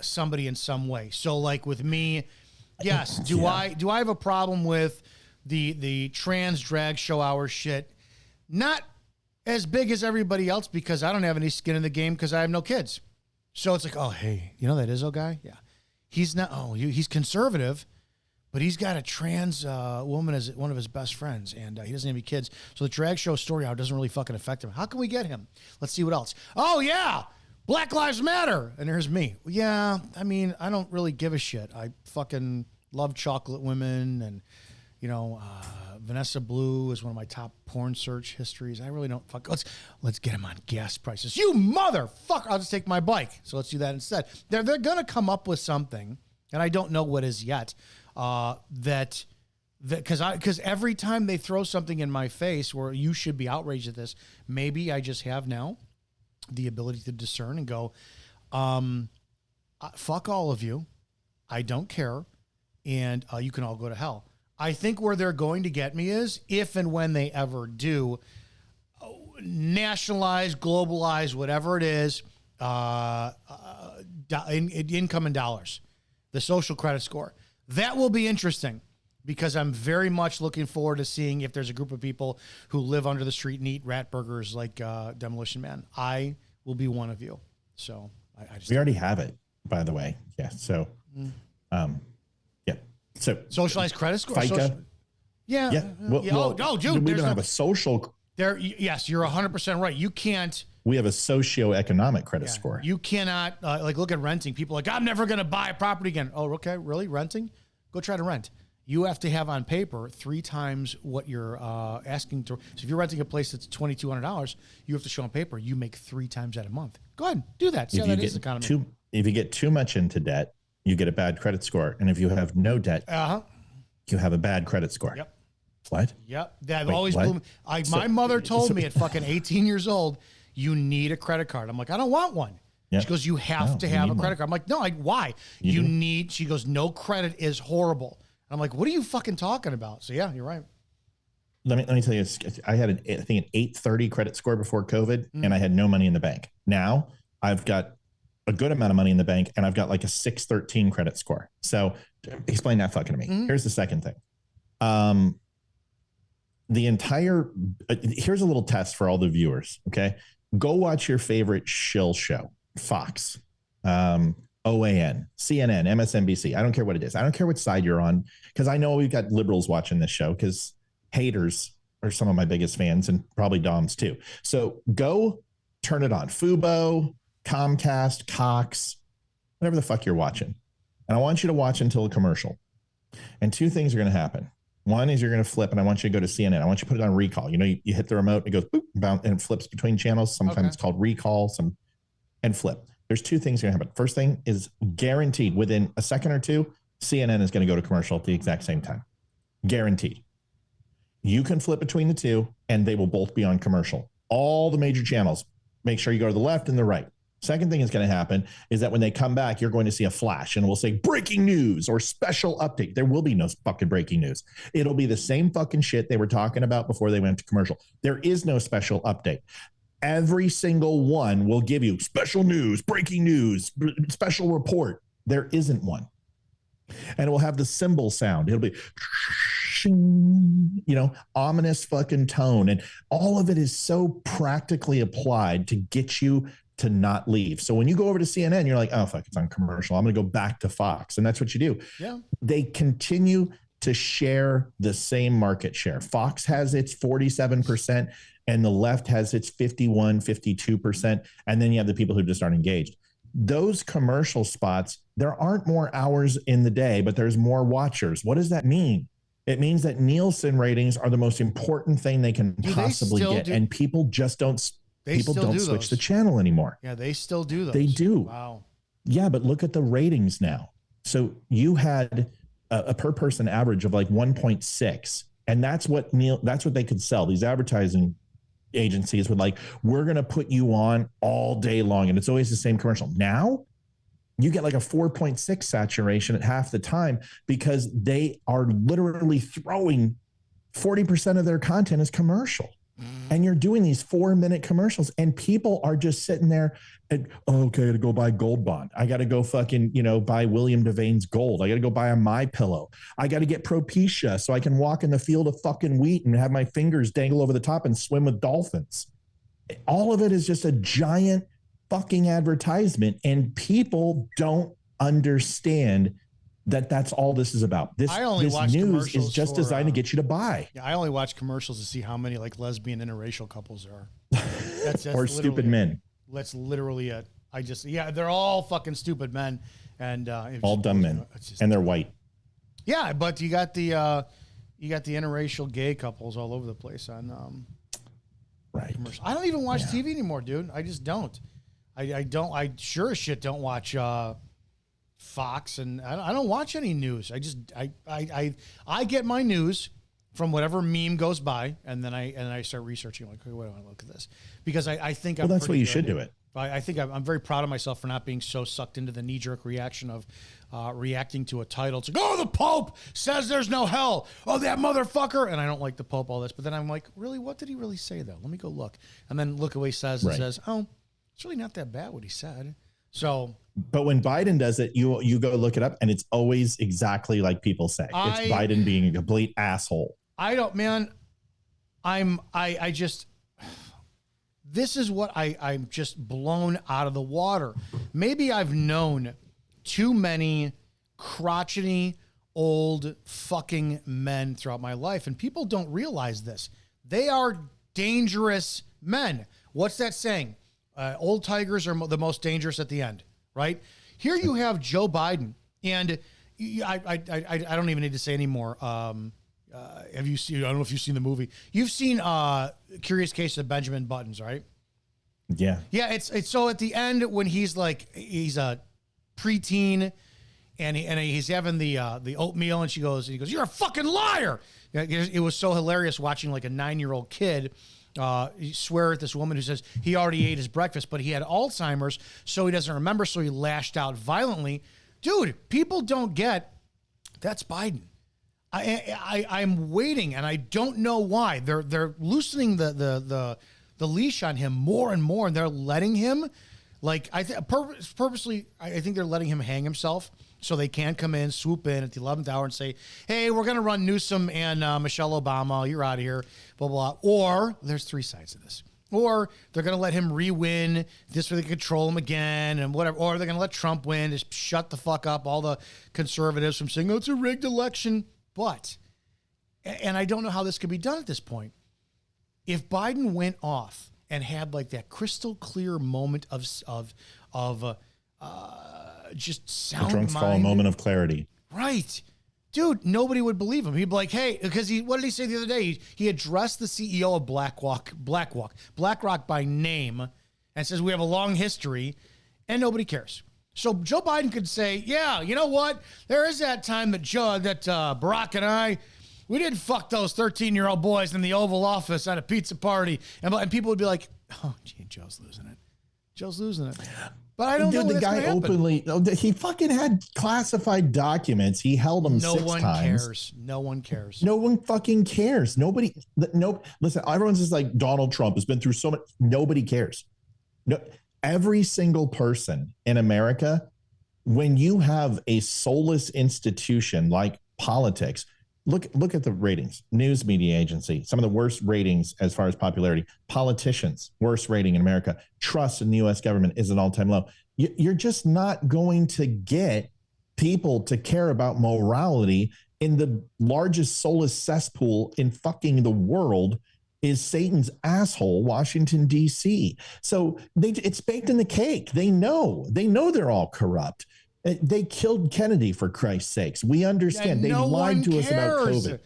somebody in some way. So like with me, yes, do I have a problem with the trans drag show hour shit? Not as big as everybody else because I don't have any skin in the game because I have no kids. So it's like, oh, hey, you know that Izzo guy? Yeah. He's not, he's conservative, but he's got a trans woman as one of his best friends, and he doesn't have any kids. So the drag show story hour doesn't really fucking affect him. How can we get him? Let's see what else. Oh, yeah. Black Lives Matter. And there's me. Yeah, I mean, I don't really give a shit. I fucking love chocolate women, and, Vanessa Blue is one of my top porn search histories. I really don't fuck. Let's get him on gas prices. You motherfucker. I'll just take my bike. So let's do that instead. They're going to come up with something, and I don't know what is yet, because every time they throw something in my face where you should be outraged at this, maybe I just have now the ability to discern and go, fuck all of you. I don't care. And you can all go to hell. I think where they're going to get me is if and when they ever do nationalize, globalize, whatever it is, income in dollars, the social credit score. That will be interesting because I'm very much looking forward to seeing if there's a group of people who live under the street and eat rat burgers like Demolition Man. I will be one of you. So I just... We already have it, by the way. Yeah. So, So socialized credit score. FICA. Yeah. Dude, we don't have a social. There. Yes, you're 100% right. You can't. We have a socioeconomic credit score. You cannot look at renting. People are like, I'm never going to buy a property again. Oh, okay, really? Renting? Go try to rent. You have to have on paper 3 times what you're asking to. So if you're renting a place that's $2,200, you have to show on paper you make 3 times that a month. Go ahead, do that. See how that is economy. If you get too much into debt, you get a bad credit score. And if you have no debt, you have a bad credit score. Yep. What? Yep. That always blew me. My mother told me at fucking 18 years old, you need a credit card. I'm like, I don't want one. Yep. She goes, you have to have a credit card. I'm like, no, why? She goes, no credit is horrible. I'm like, what are you fucking talking about? So yeah, you're right. Let me tell you, I had I think an 830 credit score before COVID, and I had no money in the bank. Now I've got a good amount of money in the bank, and I've got like a 613 credit score. So explain that fucking to me. Here's the second thing. Here's a little test for all the viewers. Okay. Go watch your favorite shill show, Fox, OAN, CNN, MSNBC. I don't care what it is. I don't care what side you're on, because I know we've got liberals watching this show, because haters are some of my biggest fans, and probably Doms too. So go turn it on. Fubo, Comcast, Cox, whatever the fuck you're watching. And I want you to watch until a commercial. And 2 things are going to happen. One is you're going to flip, and I want you to go to CNN. I want you to put it on recall. You hit the remote, and it goes boop, bounce, and it flips between channels. Sometimes it's called recall, and flip. There's 2 things going to happen. First thing is guaranteed within a second or 2, CNN is going to go to commercial at the exact same time. Guaranteed. You can flip between the 2, and they will both be on commercial. All the major channels. Make sure you go to the left and the right. Second thing is going to happen is that when they come back, you're going to see a flash, and it will say breaking news or special update. There will be no fucking breaking news. It'll be the same fucking shit they were talking about before they went to commercial. There is no special update. Every single one will give you special news, breaking news, special report. There isn't one. And it will have the symbol sound. It'll be, ominous fucking tone. And all of it is so practically applied to get you to not leave. So when you go over to CNN, you're like, oh, fuck, it's on commercial. I'm going to go back to Fox. And that's what you do. Yeah. They continue to share the same market share. Fox has its 47%, and the left has its 51, 52%. And then you have the people who just aren't engaged. Those commercial spots, there aren't more hours in the day, but there's more watchers. What does that mean? It means that Nielsen ratings are the most important thing they can possibly get. And people just don't switch the channel anymore. Yeah, they still do those. They do. Wow. Yeah, but look at the ratings now. So you had a per person average of like 1.6, and that's what they could sell. These advertising agencies would like, we're going to put you on all day long, and it's always the same commercial. Now you get like a 4.6 saturation at half the time because they are literally throwing 40% of their content as commercial. And you're doing these 4-minute commercials, and people are just sitting there and, okay, I got to go buy Gold Bond. I got to go fucking, buy William Devane's gold. I got to go buy a MyPillow. I got to get Propecia so I can walk in the field of fucking wheat and have my fingers dangle over the top and swim with dolphins. All of it is just a giant fucking advertisement, and people don't understand that that's all this is about. This news is just designed to get you to buy. Yeah, I only watch commercials to see how many like lesbian interracial couples there are. That's or stupid men. That's literally it. They're all fucking stupid men, and all dumb men, and they're white. Yeah, but you got the interracial gay couples all over the place on right. Commercials. I don't even watch TV anymore, dude. I just don't. I sure as shit don't watch Fox, and I don't watch any news. I get my news from whatever meme goes by, and then I start researching, like, okay, wait, I want to look at this, because I think that's what you should do it. I think I'm very proud of myself for not being so sucked into the knee-jerk reaction of reacting to a title. It's like, oh, the Pope says there's no hell. Oh, that motherfucker. And I don't like the Pope, all this. But then I'm like, really, what did he really say, though? Let me go look. And then look at what he says and says, oh, it's really not that bad what he said. So, but when Biden does it, you go look it up, and it's always exactly like people say. It's Biden being a complete asshole. This is what I'm just blown out of the water. Maybe I've known too many crotchety old fucking men throughout my life, and people don't realize this. They are dangerous men. What's that saying? Old tigers are the most dangerous at the end, right? Here you have Joe Biden, and I don't even need to say anymore. Have you seen? I don't know if you've seen the movie. You've seen Curious Case of Benjamin Buttons, right? Yeah. Yeah. It's so at the end when he's a preteen, and he's having the oatmeal, and he goes, "You're a fucking liar." It was so hilarious watching like a 9-year-old kid swear at this woman who says he already ate his breakfast, but he had Alzheimer's, so he doesn't remember, so he lashed out violently. Dude, people don't get that's Biden. I'm waiting, and I don't know why. They're loosening the leash on him more and more, and they're letting him, like, purposely, I think they're letting him hang himself so they can come in, swoop in at the 11th hour and say, hey, we're going to run Newsom and Michelle Obama. You're out of here, blah, blah. Or there's 3 sides to this. Or they're going to let him re-win this way they control him again and whatever. Or they're going to let Trump win, just shut the fuck up all the conservatives from saying, oh, it's a rigged election. But, and I don't know how this could be done at this point, if Biden went off and had like that crystal clear moment of just sound, a drunk fall moment of clarity, right, dude, nobody would believe him. He'd be like, hey, because what did he say the other day? He addressed the CEO of BlackRock by name and says we have a long history, and nobody cares. So Joe Biden could say, yeah, you know what? There is that time that Barack and I, we didn't fuck those 13-year-old boys in the Oval Office at a pizza party. And people would be like, oh, gee, Joe's losing it. Joe's losing it. But I don't know. The guy openly, he fucking had classified documents. He held them 6 times. No one cares. No one fucking cares. Listen, everyone's just like, Donald Trump has been through so much. Nobody cares. No. Every single person in America, when you have a soulless institution like politics, look at the ratings. News media agency, some of the worst ratings as far as popularity. Politicians, worst rating in America. Trust in the U.S. government is an all-time low. You're just not going to get people to care about morality in the largest soulless cesspool in fucking the world. Is Satan's asshole, Washington, D.C. So it's baked in the cake. They know they're all corrupt. They killed Kennedy, for Christ's sakes. We understand. They lied to us about COVID.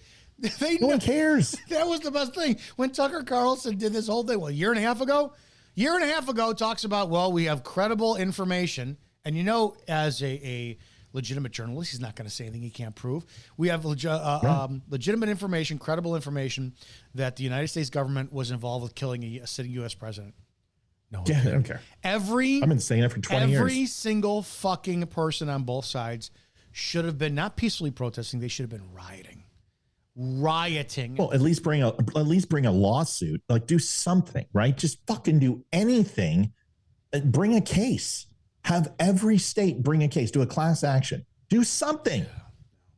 No one cares. That was the best thing. When Tucker Carlson did this whole thing, a year and a half ago, talks about, well, we have credible information. And as a legitimate journalist, he's not going to say anything he can't prove. We have legitimate information, credible information that the United States government was involved with killing a sitting U.S. president. No, I don't care. I've been saying it for 20 years. Every single fucking person on both sides should have been not peacefully protesting. They should have been rioting. Well, at least bring a lawsuit. Like, do something, right? Just fucking do anything. Bring a case. Have every state bring a case. Do a class action. Do something.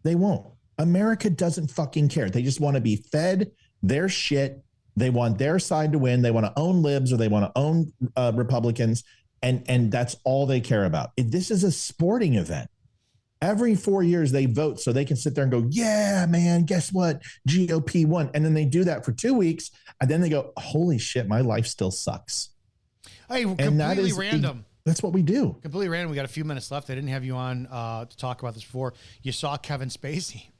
They won't. America doesn't fucking care. They just want to be fed their shit. They want their side to win. They want to own libs or they want to own Republicans. And that's all they care about. This is a sporting event. Every 4 years they vote so they can sit there and go, yeah, man, guess what? GOP won. And then they do that for 2 weeks. And then they go, holy shit, my life still sucks. Hey, completely random. That's what we do. Completely random. We got a few minutes left. I didn't have you on to talk about this before. You saw Kevin Spacey.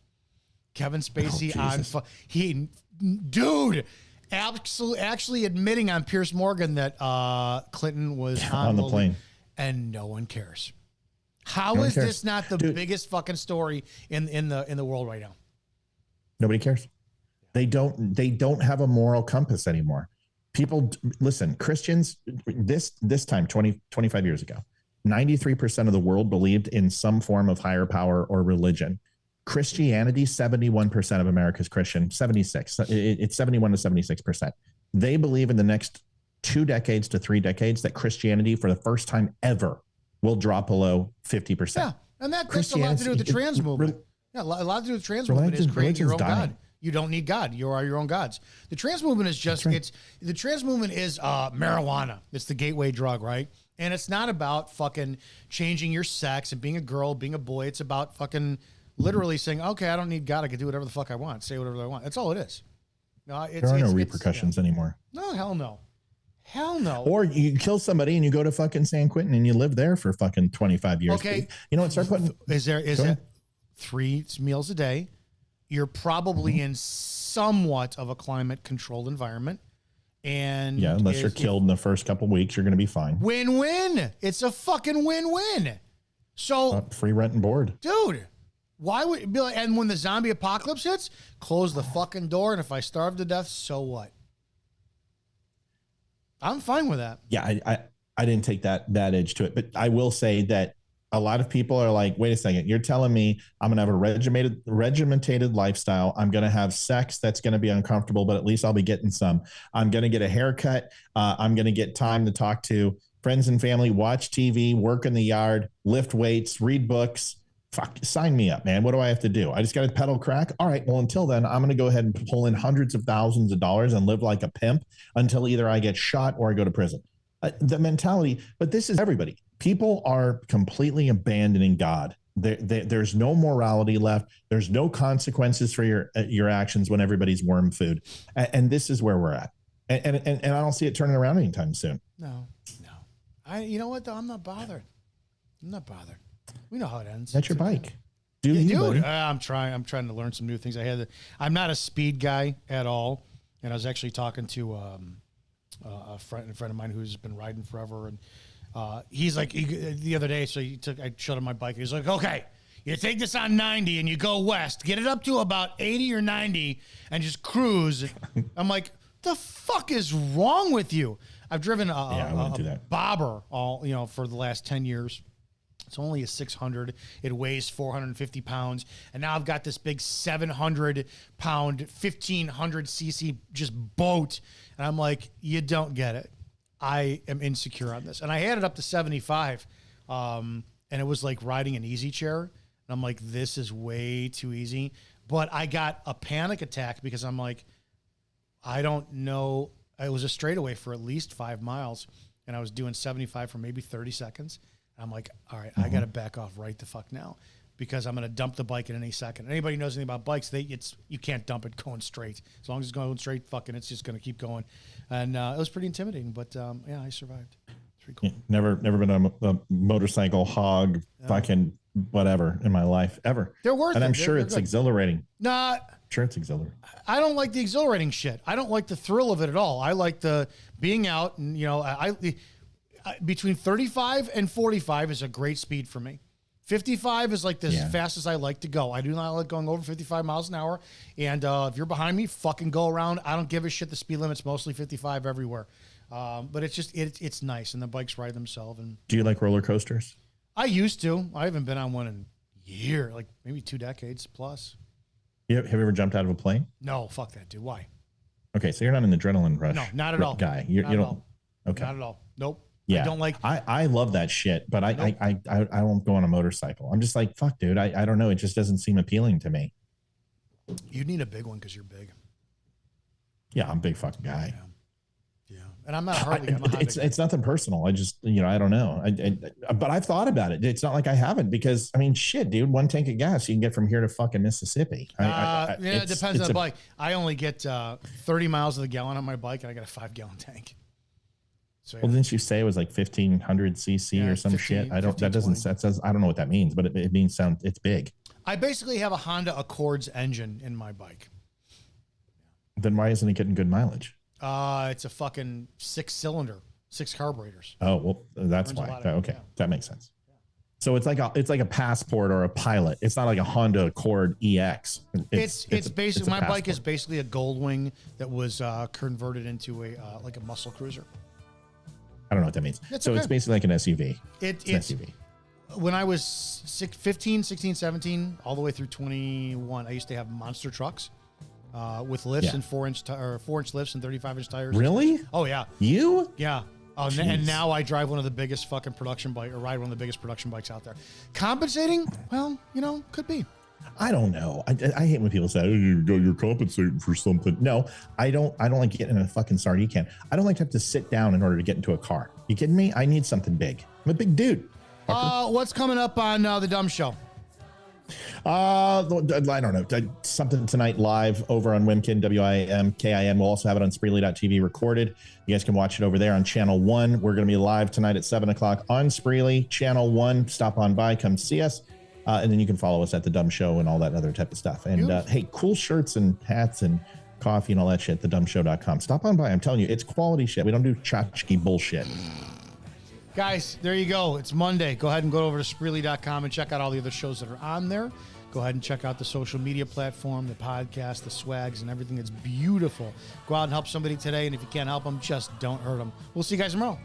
Dude, actually admitting on Piers Morgan that Clinton was on the plane. And no one cares. How is this not the biggest fucking story in the world right now? Nobody cares. They don't have a moral compass anymore. People, listen, Christians, this time, 25 years ago, 93% of the world believed in some form of higher power or religion. Christianity, 71% of America's Christian, 76. It's 71 to 76%. They believe in the next 2 decades to 3 decades that Christianity, for the first time ever, will drop below 50%. Yeah, and that's a lot to do with the trans movement. Yeah, a lot to do with the trans movement is creating your own God. You don't need God. You are your own gods. The trans movement is just, the trans movement is marijuana. It's the gateway drug, right? And it's not about fucking changing your sex and being a girl, being a boy. It's about fucking literally saying, okay, I don't need God. I can do whatever the fuck I want. Say whatever I want. That's all it is. No, there are no repercussions anymore. No, hell no. Hell no. Or you kill somebody and you go to fucking San Quentin and you live there for fucking 25 years. Okay. You know what? Start putting. Is that 3 meals a day? You're probably in somewhat of a climate controlled environment. And yeah, unless you're killed in the first couple of weeks, you're going to be fine. Win-win. It's a fucking win-win. So free rent and board. Dude, why would it be like, and when the zombie apocalypse hits, close the fucking door. And if I starve to death, so what? I'm fine with that. Yeah, I didn't take that edge to it. But I will say that a lot of people are like, wait a second, you're telling me I'm going to have a regimented lifestyle. I'm going to have sex that's going to be uncomfortable, but at least I'll be getting some. I'm going to get a haircut. I'm going to get time to talk to friends and family, watch TV, work in the yard, lift weights, read books. Fuck, sign me up, man. What do I have to do? I just got to pedal crack. All right. Well, until then, I'm going to go ahead and pull in hundreds of thousands of dollars and live like a pimp until either I get shot or I go to prison. The mentality, but this is everybody. People are completely abandoning God. There's no morality left. There's no consequences for your actions when everybody's worm food. And this is where we're at. And I don't see it turning around anytime soon. No. You know what, though? I'm not bothered. We know how it ends. That's your bike. Dude, I'm trying to learn some new things. I'm not a speed guy at all. And I was actually talking to a friend of mine who's been riding forever, and he's like, the other day, I showed him my bike. He's like, okay, you take this on 90 and you go west, get it up to about 80 or 90 and just cruise. I'm like, the fuck is wrong with you? I've driven a bobber for the last 10 years. It's only a 600. It weighs 450 pounds. And now I've got this big 700 pound, 1500 cc just boat. And I'm like, you don't get it. I am insecure on this. And I had it up to 75. And it was like riding an easy chair. And I'm like, this is way too easy. But I got a panic attack because I'm like, I don't know. It was a straightaway for at least 5 miles. And I was doing 75 for maybe 30 seconds. I'm like, all right, I got to back off right the fuck now because I'm going to dump the bike in any second. Anybody knows anything about bikes, you can't dump it going straight. As long as it's going straight, fucking, it's just going to keep going. And it was pretty intimidating, but yeah, I survived. Cool. Never been a motorcycle hog, fucking whatever in my life ever. They're worth and it. I'm sure They're it's good. Exhilarating. Nah, Sure, it's exhilarating. I don't like the exhilarating shit. I don't like the thrill of it at all. I like the being out, and I between 35 and 45 is a great speed for me. 55 is like the fastest I like to go. I do not like going over 55 miles an hour. And if you're behind me, fucking go around. I don't give a shit. The speed limit's mostly 55 everywhere. But it's just it's nice, and the bikes ride themselves. And do you like roller coasters? I used to. I haven't been on one in a year, like maybe 2 decades plus. Have you ever jumped out of a plane? No, fuck that, dude. Why? Okay, so you're not an adrenaline rush. No, not at all. Guy, you don't. All. Okay, not at all. Nope. Yeah, I don't like. I love that shit, but I won't go on a motorcycle. I'm just like, fuck, dude. I don't know. It just doesn't seem appealing to me. You need a big one because you're big. Yeah, I'm a big fucking guy. Yeah, and I'm not hardly. It's nothing personal. I just I don't know. But I've thought about it. It's not like I haven't, because I mean, shit, dude. 1 tank of gas you can get from here to fucking Mississippi. It depends on the bike. I only get 30 miles of the gallon on my bike, and I got a 5-gallon tank. So, well, didn't you say it was like 1500 cc or some 15, shit? I don't. 15, That doesn't. 20. That says I don't know what that means, but it means it's big. I basically have a Honda Accord's engine in my bike. Then why isn't it getting good mileage? It's a fucking 6-cylinder, 6 carburetors. Oh well, that's why. Okay, that makes sense. So it's like a Passport or a Pilot. It's not like a Honda Accord EX. It's basically my bike is basically a Goldwing that was converted into a like a muscle cruiser. I don't know what that means. It's so okay. It's basically like an SUV. It's an SUV. When I was 15, 16, 17, all the way through 21, I used to have monster trucks with lifts and 4-inch lifts and 35-inch tires. Really? Oh yeah. You? Yeah. Oh, and now I drive one of the biggest fucking production bike, or ride one of the biggest production bikes out there. Compensating? Well, could be. I don't know. I hate when people say, "Oh, you're compensating for something." No, I don't like getting in a fucking sardine can. I don't like to have to sit down in order to get into a car. You kidding me? I need something big. I'm a big dude. What's coming up on the Dumb Show? I don't know. Something tonight live over on Wimkin, WIMKIN. We'll also have it on Spreely.tv recorded. You guys can watch it over there on Channel 1. We're going to be live tonight at 7 o'clock on Spreely, Channel 1. Stop on by, come see us. And then you can follow us at The Dumb Show and all that other type of stuff. And hey, cool shirts and hats and coffee and all that shit, thedumbshow.com. Stop on by. I'm telling you, it's quality shit. We don't do tchotchke bullshit. Guys, there you go. It's Monday. Go ahead and go over to Spreely.com and check out all the other shows that are on there. Go ahead and check out the social media platform, the podcast, the swags, and everything that's beautiful. Go out and help somebody today, and if you can't help them, just don't hurt them. We'll see you guys tomorrow.